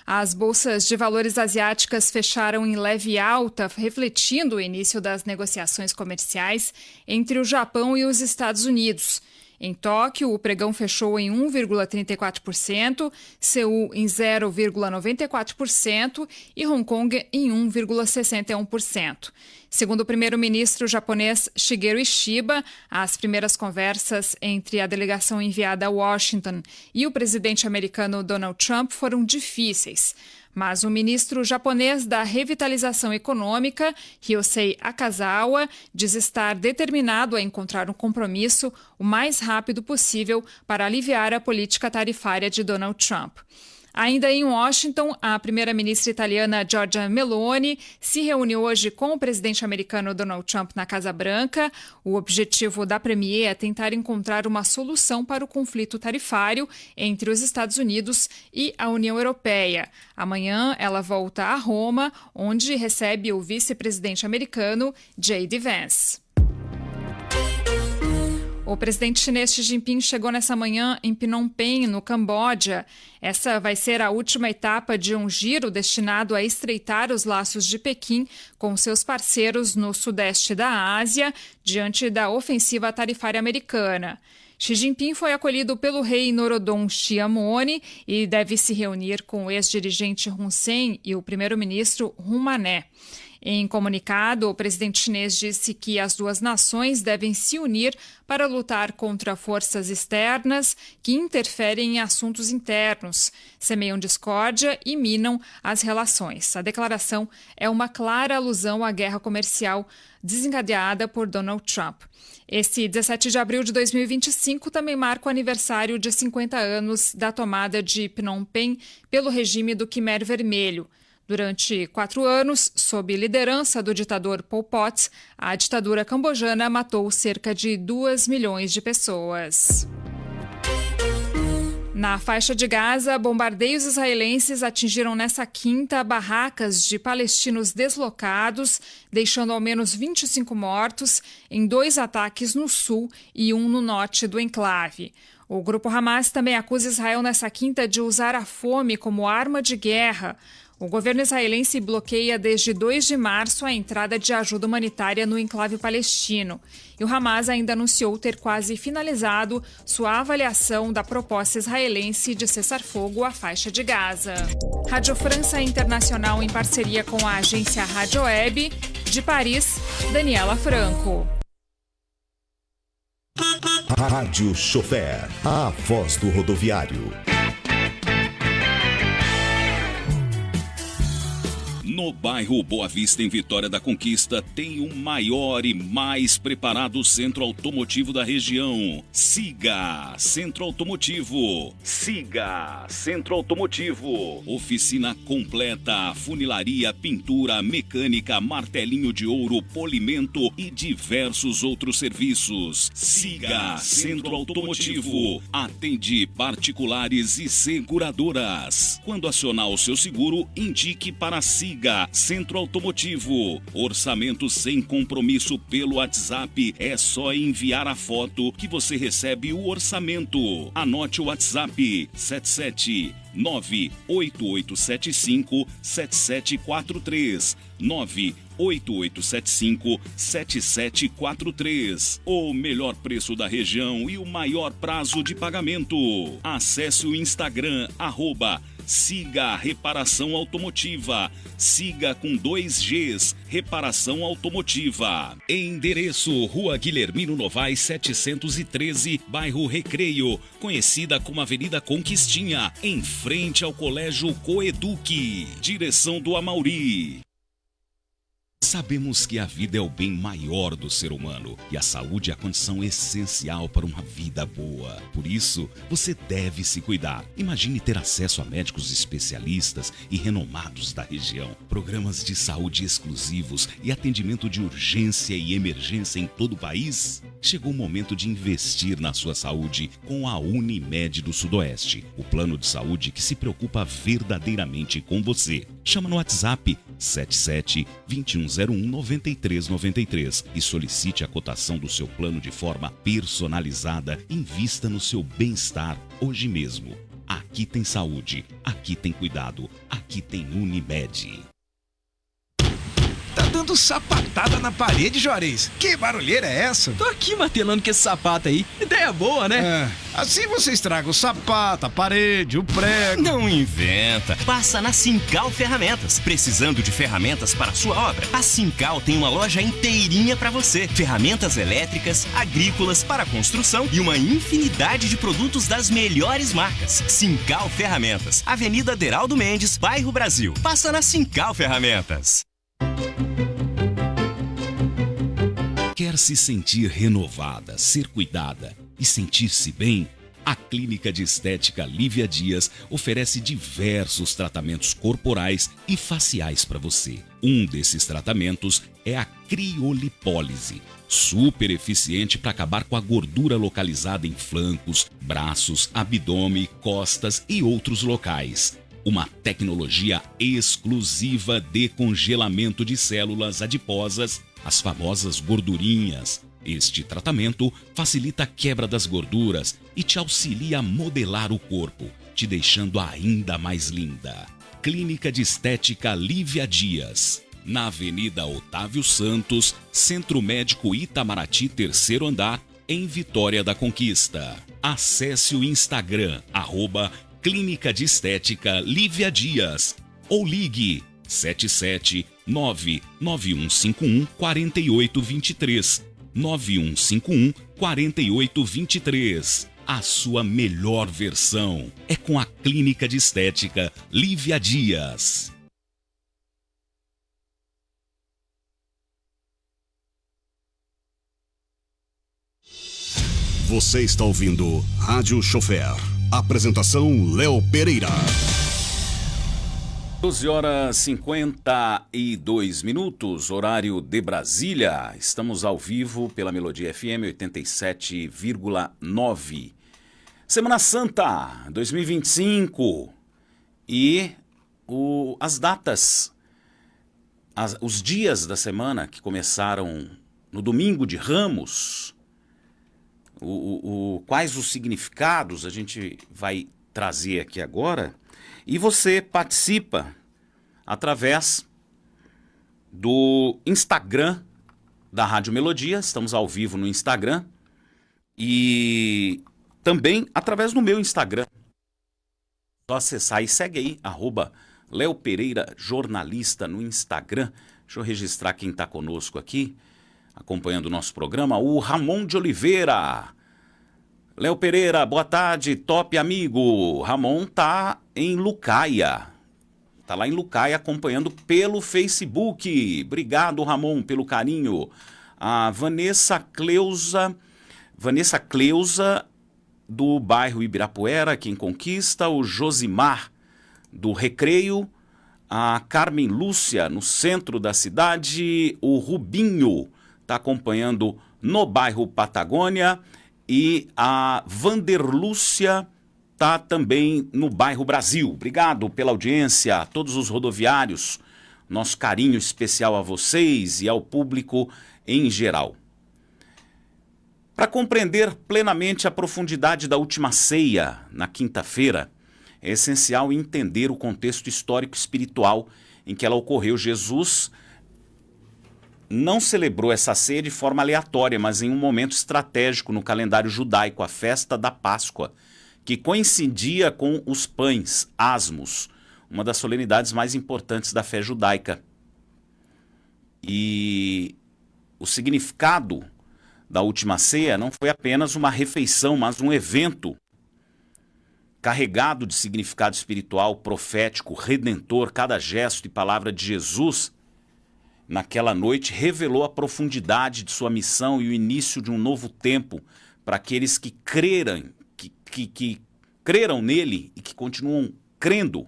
As bolsas de valores asiáticas fecharam em leve alta, refletindo o início das negociações comerciais entre o Japão e os Estados Unidos. Em Tóquio, o pregão fechou em 1,34%, Seul em 0,94% e Hong Kong em 1,61%. Segundo o primeiro-ministro japonês Shigeru Ishiba, as primeiras conversas entre a delegação enviada a Washington e o presidente americano Donald Trump foram difíceis. Mas o ministro japonês da Revitalização Econômica, Ryosei Akazawa, diz estar determinado a encontrar um compromisso o mais rápido possível para aliviar a política tarifária de Donald Trump. Ainda em Washington, a primeira-ministra italiana Giorgia Meloni se reuniu hoje com o presidente americano Donald Trump na Casa Branca. O objetivo da premier é tentar encontrar uma solução para o conflito tarifário entre os Estados Unidos e a União Europeia. Amanhã, ela volta a Roma, onde recebe o vice-presidente americano J.D. Vance. O presidente chinês Xi Jinping chegou nessa manhã em Phnom Penh, no Camboja. Essa vai ser a última etapa de um giro destinado a estreitar os laços de Pequim com seus parceiros no sudeste da Ásia, diante da ofensiva tarifária americana. Xi Jinping foi acolhido pelo rei Norodom Sihamoni e deve se reunir com o ex-dirigente Hun Sen e o primeiro-ministro Hun Mané. Em comunicado, o presidente chinês disse que as duas nações devem se unir para lutar contra forças externas que interferem em assuntos internos, semeiam discórdia e minam as relações. A declaração é uma clara alusão à guerra comercial desencadeada por Donald Trump. Esse 17 de abril de 2025 também marca o aniversário de 50 anos da tomada de Phnom Penh pelo regime do Khmer Vermelho. Durante 4 anos, sob liderança do ditador Pol Pot, a ditadura cambojana matou cerca de 2 milhões de pessoas. Na faixa de Gaza, bombardeios israelenses atingiram nesta quinta barracas de palestinos deslocados, deixando ao menos 25 mortos em 2 ataques no sul e 1 no norte do enclave. O grupo Hamas também acusa Israel nesta quinta de usar a fome como arma de guerra. O governo israelense bloqueia desde 2 de março a entrada de ajuda humanitária no enclave palestino. E o Hamas ainda anunciou ter quase finalizado sua avaliação da proposta israelense de cessar-fogo à faixa de Gaza. Rádio França Internacional em parceria com a agência Rádio Web. De Paris, Daniela Franco. Rádio Chofer, a voz do rodoviário. No bairro Boa Vista, em Vitória da Conquista, tem o maior e mais preparado centro automotivo da região. Siga Centro Automotivo. Siga Centro Automotivo. Oficina completa, funilaria, pintura, mecânica, martelinho de ouro, polimento e diversos outros serviços. Siga Centro Automotivo. Atende particulares e seguradoras. Quando acionar o seu seguro, indique para Siga Centro Automotivo. Orçamento sem compromisso pelo WhatsApp. É só enviar a foto que você recebe o orçamento. Anote o WhatsApp 77988757743 988757743. O melhor preço da região e o maior prazo de pagamento. Acesse o Instagram Siga Reparação Automotiva. Siga com 2 Gs, Reparação Automotiva. Endereço: Rua Guilhermino Novaes 713, bairro Recreio, conhecida como Avenida Conquistinha, em frente ao Colégio Coeduc. Direção do Amauri. Sabemos que a vida é o bem maior do ser humano e a saúde é a condição essencial para uma vida boa. Por isso, você deve se cuidar. Imagine ter acesso a médicos especialistas e renomados da região, programas de saúde exclusivos e atendimento de urgência e emergência em todo o país. Chegou o momento de investir na sua saúde com a Unimed do Sudoeste, o plano de saúde que se preocupa verdadeiramente com você. Chama no WhatsApp 77-2101-9393 e solicite a cotação do seu plano de forma personalizada. Invista no seu bem-estar hoje mesmo. Aqui tem saúde, aqui tem cuidado, aqui tem Unimed. Tá dando sapatada na parede, Juarez. Que barulheira é essa? Tô aqui martelando com esse sapato aí. Ideia boa, né? Assim você estraga o sapato, a parede, o prego. Não inventa. Passa na Sincal Ferramentas. Precisando de ferramentas para a sua obra? A Sincal tem uma loja inteirinha para você. Ferramentas elétricas, agrícolas, para construção e uma infinidade de produtos das melhores marcas. Sincal Ferramentas. Avenida Deraldo Mendes, bairro Brasil. Passa na Sincal Ferramentas. Quer se sentir renovada, ser cuidada e sentir-se bem? A Clínica de Estética Lívia Dias oferece diversos tratamentos corporais e faciais para você. Um desses tratamentos é a criolipólise, super eficiente para acabar com a gordura localizada em flancos, braços, abdômen, costas e outros locais. Uma tecnologia exclusiva de congelamento de células adiposas, as famosas gordurinhas. Este tratamento facilita a quebra das gorduras e te auxilia a modelar o corpo, te deixando ainda mais linda. Clínica de Estética Lívia Dias, na Avenida Otávio Santos, Centro Médico Itamaraty, 3º andar, em Vitória da Conquista. Acesse o Instagram, @Clínica de Estética Lívia Dias, ou ligue 77991514823, 91514823. A sua melhor versão é com a Clínica de Estética Lívia Dias. Você está ouvindo Rádio Chofer. Apresentação Léo Pereira. 12h52, horário de Brasília. Estamos ao vivo pela Melodia FM 87,9. Semana Santa 2025 e as datas, os dias da semana que começaram no domingo de Ramos. Quais os significados a gente vai trazer aqui agora, e você participa através do Instagram da Rádio Melodia. Estamos ao vivo no Instagram e também através do meu Instagram. Só acessar e segue aí, @Léo Pereira Jornalista no Instagram. Deixa eu registrar quem está conosco aqui, acompanhando o nosso programa, o Ramon de Oliveira. Léo Pereira, boa tarde, top amigo. Ramon tá em Lucaia. Tá lá em Lucaia acompanhando pelo Facebook. Obrigado, Ramon, pelo carinho. A Vanessa Cleusa do bairro Ibirapuera, aqui em Conquista. O Josimar do Recreio. A Carmen Lúcia, no centro da cidade. O Rubinho está acompanhando no bairro Patagônia. E a Vanderlúcia está também no bairro Brasil. Obrigado pela audiência a todos os rodoviários. Nosso carinho especial a vocês e ao público em geral. Para compreender plenamente a profundidade da última ceia na quinta-feira, é essencial entender o contexto histórico e espiritual em que ela ocorreu. Jesus não celebrou essa ceia de forma aleatória, mas em um momento estratégico no calendário judaico, a festa da Páscoa, que coincidia com os pães, asmos, uma das solenidades mais importantes da fé judaica. E o significado da última ceia não foi apenas uma refeição, mas um evento carregado de significado espiritual, profético, redentor. Cada gesto e palavra de Jesus naquela noite revelou a profundidade de sua missão e o início de um novo tempo para aqueles que creram, que creram nele e que continuam crendo.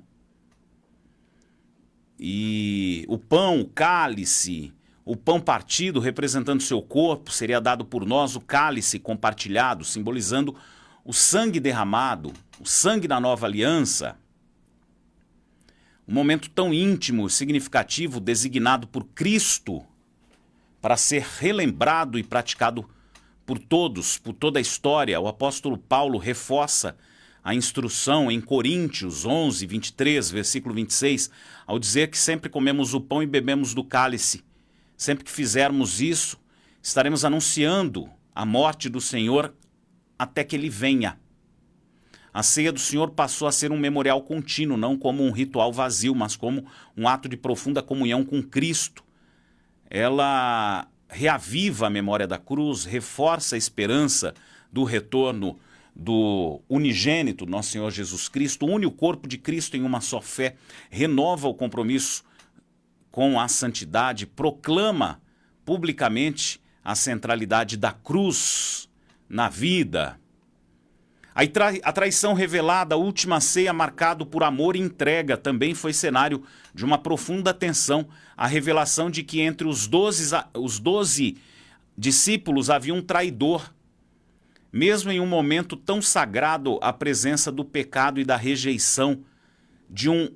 E o pão, o cálice, o pão partido representando seu corpo, seria dado por nós, o cálice compartilhado, simbolizando o sangue derramado, o sangue da nova aliança. Um momento tão íntimo, significativo, designado por Cristo para ser relembrado e praticado por todos, por toda a história. O apóstolo Paulo reforça a instrução em Coríntios 11, 23, versículo 26, ao dizer que sempre comemos o pão e bebemos do cálice. Sempre que fizermos isso, estaremos anunciando a morte do Senhor até que ele venha. A ceia do Senhor passou a ser um memorial contínuo, não como um ritual vazio, mas como um ato de profunda comunhão com Cristo. Ela reaviva a memória da cruz, reforça a esperança do retorno do unigênito, nosso Senhor Jesus Cristo, une o corpo de Cristo em uma só fé, renova o compromisso com a santidade, proclama publicamente a centralidade da cruz na vida. A traição revelada, a última ceia marcado por amor e entrega, também foi cenário de uma profunda tensão. A revelação de que entre os 12 discípulos havia um traidor. Mesmo em um momento tão sagrado, a presença do pecado e da rejeição de um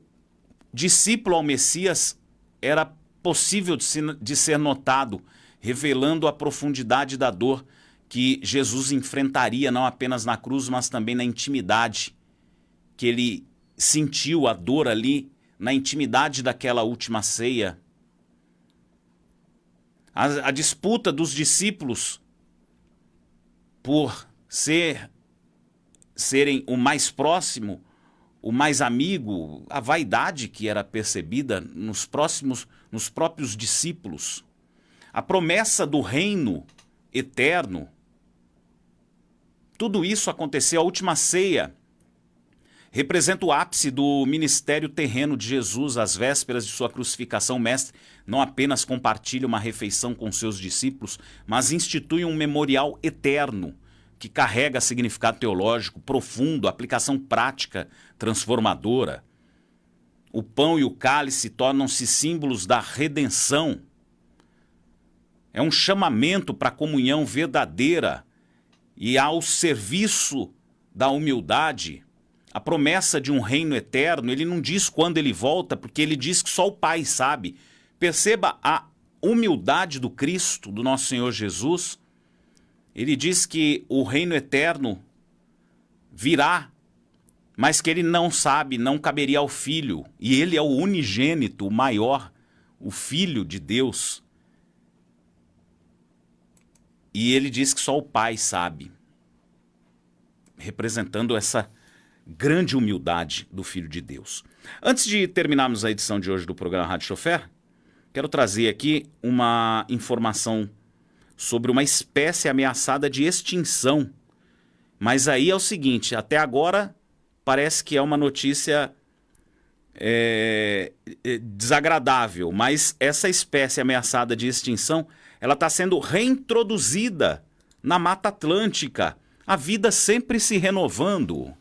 discípulo ao Messias era possível de ser notado, revelando a profundidade da dor que Jesus enfrentaria não apenas na cruz, mas também na intimidade, que ele sentiu a dor ali, na intimidade daquela última ceia. A disputa dos discípulos por serem o mais próximo, o mais amigo, a vaidade que era percebida nos próprios discípulos, a promessa do reino eterno. Tudo isso aconteceu. A última ceia representa o ápice do ministério terreno de Jesus, às vésperas de sua crucificação. O mestre não apenas compartilha uma refeição com seus discípulos, mas institui um memorial eterno que carrega significado teológico profundo, aplicação prática transformadora. O pão e o cálice tornam-se símbolos da redenção. É um chamamento para a comunhão verdadeira e ao serviço da humildade. A promessa de um reino eterno, ele não diz quando ele volta, porque ele diz que só o Pai sabe. Perceba a humildade do Cristo, do nosso Senhor Jesus. Ele diz que o reino eterno virá, mas que ele não sabe, não caberia ao Filho. E ele é o unigênito, o maior, o Filho de Deus. E ele diz que só o Pai sabe, representando essa grande humildade do Filho de Deus. Antes de terminarmos a edição de hoje do programa Rádio Chofer, quero trazer aqui uma informação sobre uma espécie ameaçada de extinção Mas aí é o seguinte, até agora parece que é uma notícia desagradável, mas essa espécie ameaçada de extinção, ela está sendo reintroduzida na Mata Atlântica. A vida sempre se renovando.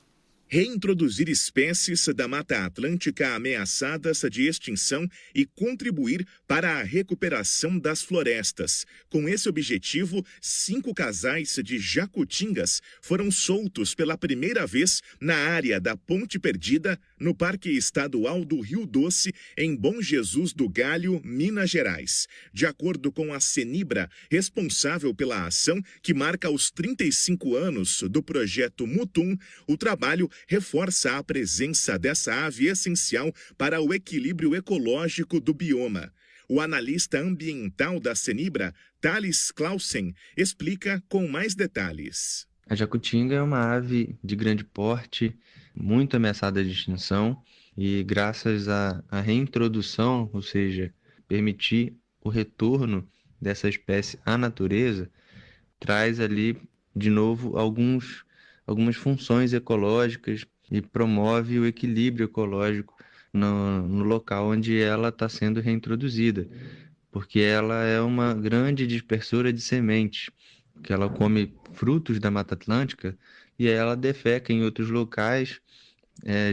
Reintroduzir espécies da Mata Atlântica ameaçadas de extinção e contribuir para a recuperação das florestas. Com esse objetivo, 5 casais de jacutingas foram soltos pela primeira vez na área da Ponte Perdida, no Parque Estadual do Rio Doce, em Bom Jesus do Galho, Minas Gerais. De acordo com a Cenibra, responsável pela ação que marca os 35 anos do projeto Mutum, o trabalho reforça a presença dessa ave essencial para o equilíbrio ecológico do bioma. O analista ambiental da Cenibra, Thales Clausen, explica com mais detalhes. A jacutinga é uma ave de grande porte, muito ameaçada de extinção, e graças à reintrodução, ou seja, permitir o retorno dessa espécie à natureza, traz ali de novo algumas funções ecológicas e promove o equilíbrio ecológico no local onde ela está sendo reintroduzida, porque ela é uma grande dispersora de sementes, que ela come frutos da Mata Atlântica e ela defeca em outros locais,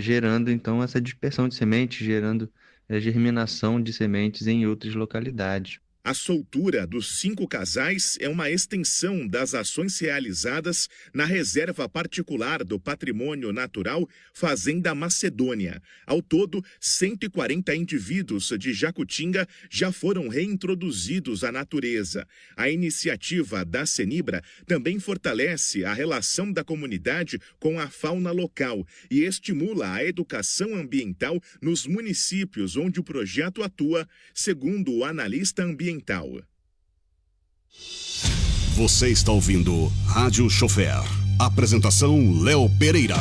gerando então essa dispersão de sementes, gerando germinação de sementes em outras localidades. A soltura dos 5 casais é uma extensão das ações realizadas na Reserva Particular do Patrimônio Natural Fazenda Macedônia. Ao todo, 140 indivíduos de jacutinga já foram reintroduzidos à natureza. A iniciativa da Cenibra também fortalece a relação da comunidade com a fauna local e estimula a educação ambiental nos municípios onde o projeto atua, segundo o analista ambiental. Você está ouvindo Rádio Chofer. Apresentação Léo Pereira.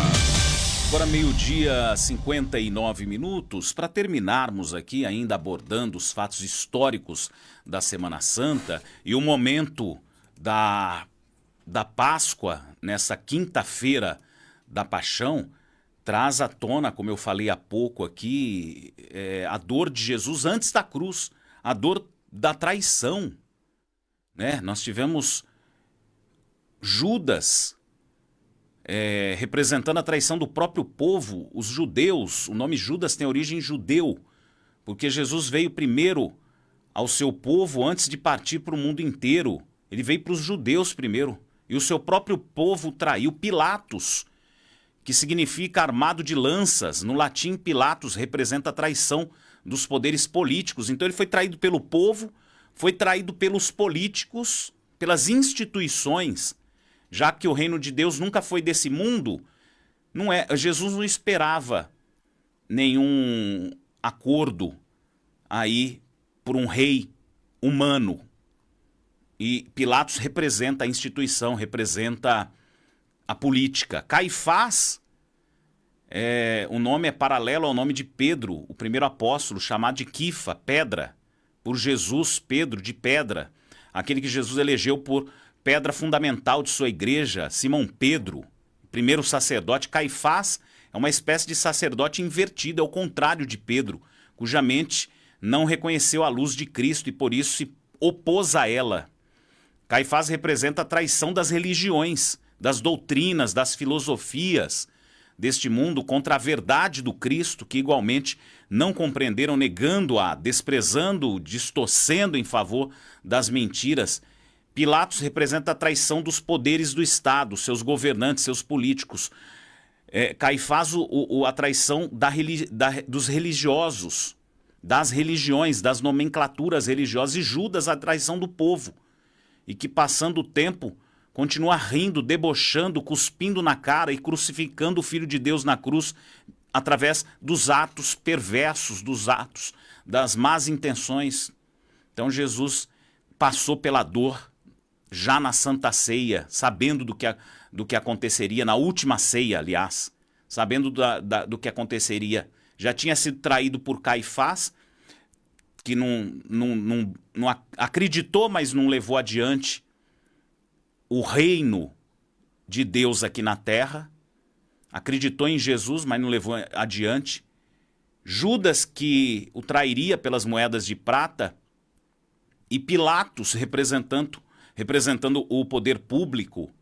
Agora 12h59. Para terminarmos aqui, ainda abordando os fatos históricos da Semana Santa e o momento da Páscoa, nessa quinta-feira da Paixão, traz à tona, como eu falei há pouco aqui, a dor de Jesus antes da cruz, a dor da traição, né? Nós tivemos Judas representando a traição do próprio povo, os judeus. O nome Judas tem origem judeu, porque Jesus veio primeiro ao seu povo antes de partir para o mundo inteiro. Ele veio para os judeus primeiro, e o seu próprio povo traiu. Pilatos, que significa armado de lanças, no latim Pilatos representa a traição dos poderes políticos. Então ele foi traído pelo povo, foi traído pelos políticos, pelas instituições, já que o reino de Deus nunca foi desse mundo. Jesus não esperava nenhum acordo aí por um rei humano. E Pilatos representa a instituição, representa a política. Caifás, o nome é paralelo ao nome de Pedro, o primeiro apóstolo, chamado de Quifa, pedra, por Jesus, Pedro, de pedra, aquele que Jesus elegeu por pedra fundamental de sua igreja, Simão Pedro, primeiro sacerdote. Caifás é uma espécie de sacerdote invertido, é o contrário de Pedro, cuja mente não reconheceu a luz de Cristo e por isso se opôs a ela. Caifás representa a traição das religiões, das doutrinas, das filosofias deste mundo contra a verdade do Cristo, que igualmente não compreenderam, negando-a, desprezando, distorcendo em favor das mentiras. Pilatos representa a traição dos poderes do Estado, seus governantes, seus políticos. Caifás, a traição dos religiosos, das religiões, das nomenclaturas religiosas, e Judas, a traição do povo. E que, passando o tempo, continua rindo, debochando, cuspindo na cara e crucificando o Filho de Deus na cruz através dos atos perversos, dos atos das más intenções. Então Jesus passou pela dor já na Santa Ceia, sabendo do que aconteceria, na última ceia, aliás, sabendo do que aconteceria. Já tinha sido traído por Caifás, que não acreditou, mas não levou adiante o reino de Deus aqui na terra, acreditou em Jesus, mas não levou adiante. Judas, que o trairia pelas moedas de prata, e Pilatos, representando o poder público,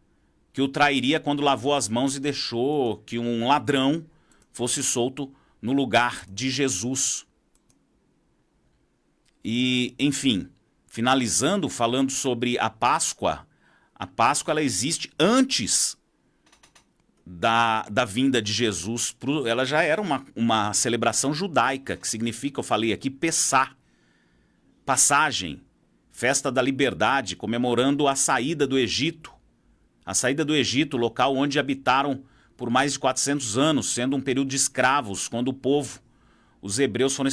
que o trairia quando lavou as mãos e deixou que um ladrão fosse solto no lugar de Jesus. E, enfim, finalizando, falando sobre a Páscoa ela existe antes da vinda de Jesus. Ela já era uma celebração judaica, que significa, eu falei aqui, Pessá, passagem, festa da liberdade, comemorando a saída do Egito. A saída do Egito, local onde habitaram por mais de 400 anos, sendo um período de escravos, quando o povo, os hebreus, foram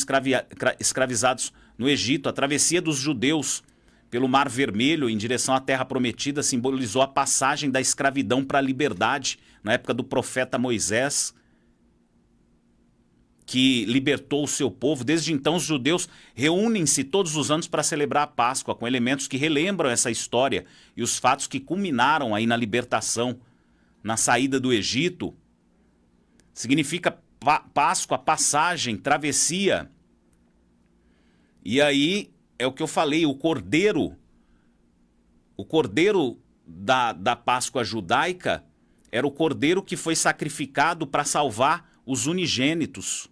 escravizados no Egito. A travessia dos judeus pelo Mar Vermelho em direção à Terra Prometida simbolizou a passagem da escravidão para a liberdade, na época do profeta Moisés, que libertou o seu povo. Desde então, os judeus reúnem-se todos os anos para celebrar a Páscoa, com elementos que relembram essa história e os fatos que culminaram aí na libertação, na saída do Egito. Significa Páscoa, passagem, travessia. E aí é o que eu falei, o cordeiro da Páscoa judaica era o cordeiro que foi sacrificado para salvar os unigênitos.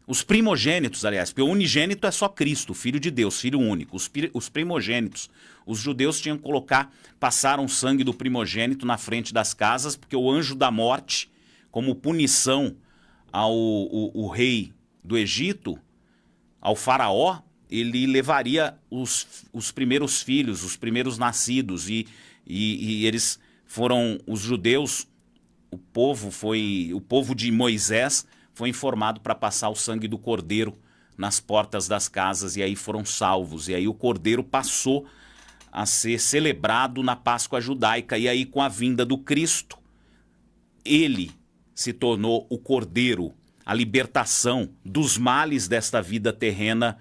Os primogênitos, aliás, porque o unigênito é só Cristo, Filho de Deus, Filho único. Os primogênitos, os judeus tinham que passaram o sangue do primogênito na frente das casas, porque o anjo da morte, como punição ao rei do Egito, ao faraó, ele levaria os primeiros filhos, os primeiros nascidos, e eles foram, os judeus, o povo de Moisés foi informado para passar o sangue do cordeiro nas portas das casas, e aí foram salvos. E aí o cordeiro passou a ser celebrado na Páscoa judaica. E aí, com a vinda do Cristo, ele se tornou o cordeiro, a libertação dos males desta vida terrena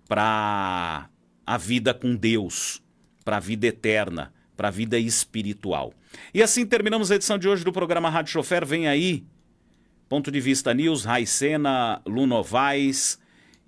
para a vida com Deus, para a vida eterna, para a vida espiritual. E assim terminamos a edição de hoje do programa Rádio Chofer. Vem aí Ponto de Vista News, Raicena, Lu Novaes,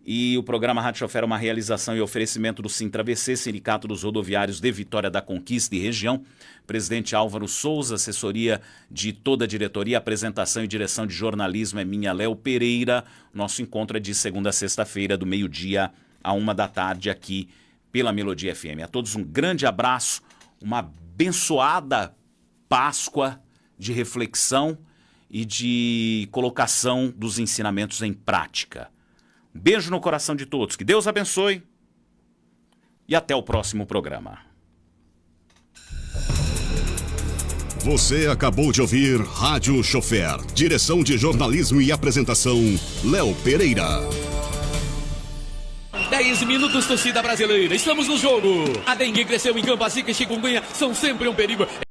e o programa Rádio Chofer é uma realização e oferecimento do Sintra-VC, Sindicato dos Rodoviários de Vitória da Conquista e Região. Presidente Álvaro Souza, assessoria de toda a diretoria, apresentação e direção de jornalismo é minha, Léo Pereira. Nosso encontro é de segunda a sexta-feira, do meio-dia à 13h, aqui pela Melodia FM. A todos um grande abraço, uma abençoada Páscoa de reflexão e de colocação dos ensinamentos em prática. Um beijo no coração de todos, que Deus abençoe e até o próximo programa. Você acabou de ouvir Rádio Chofer. Direção de jornalismo e apresentação, Léo Pereira. 10 minutos, torcida brasileira. Estamos no jogo. A dengue cresceu em campo, a zika e chikungunya são sempre um perigo.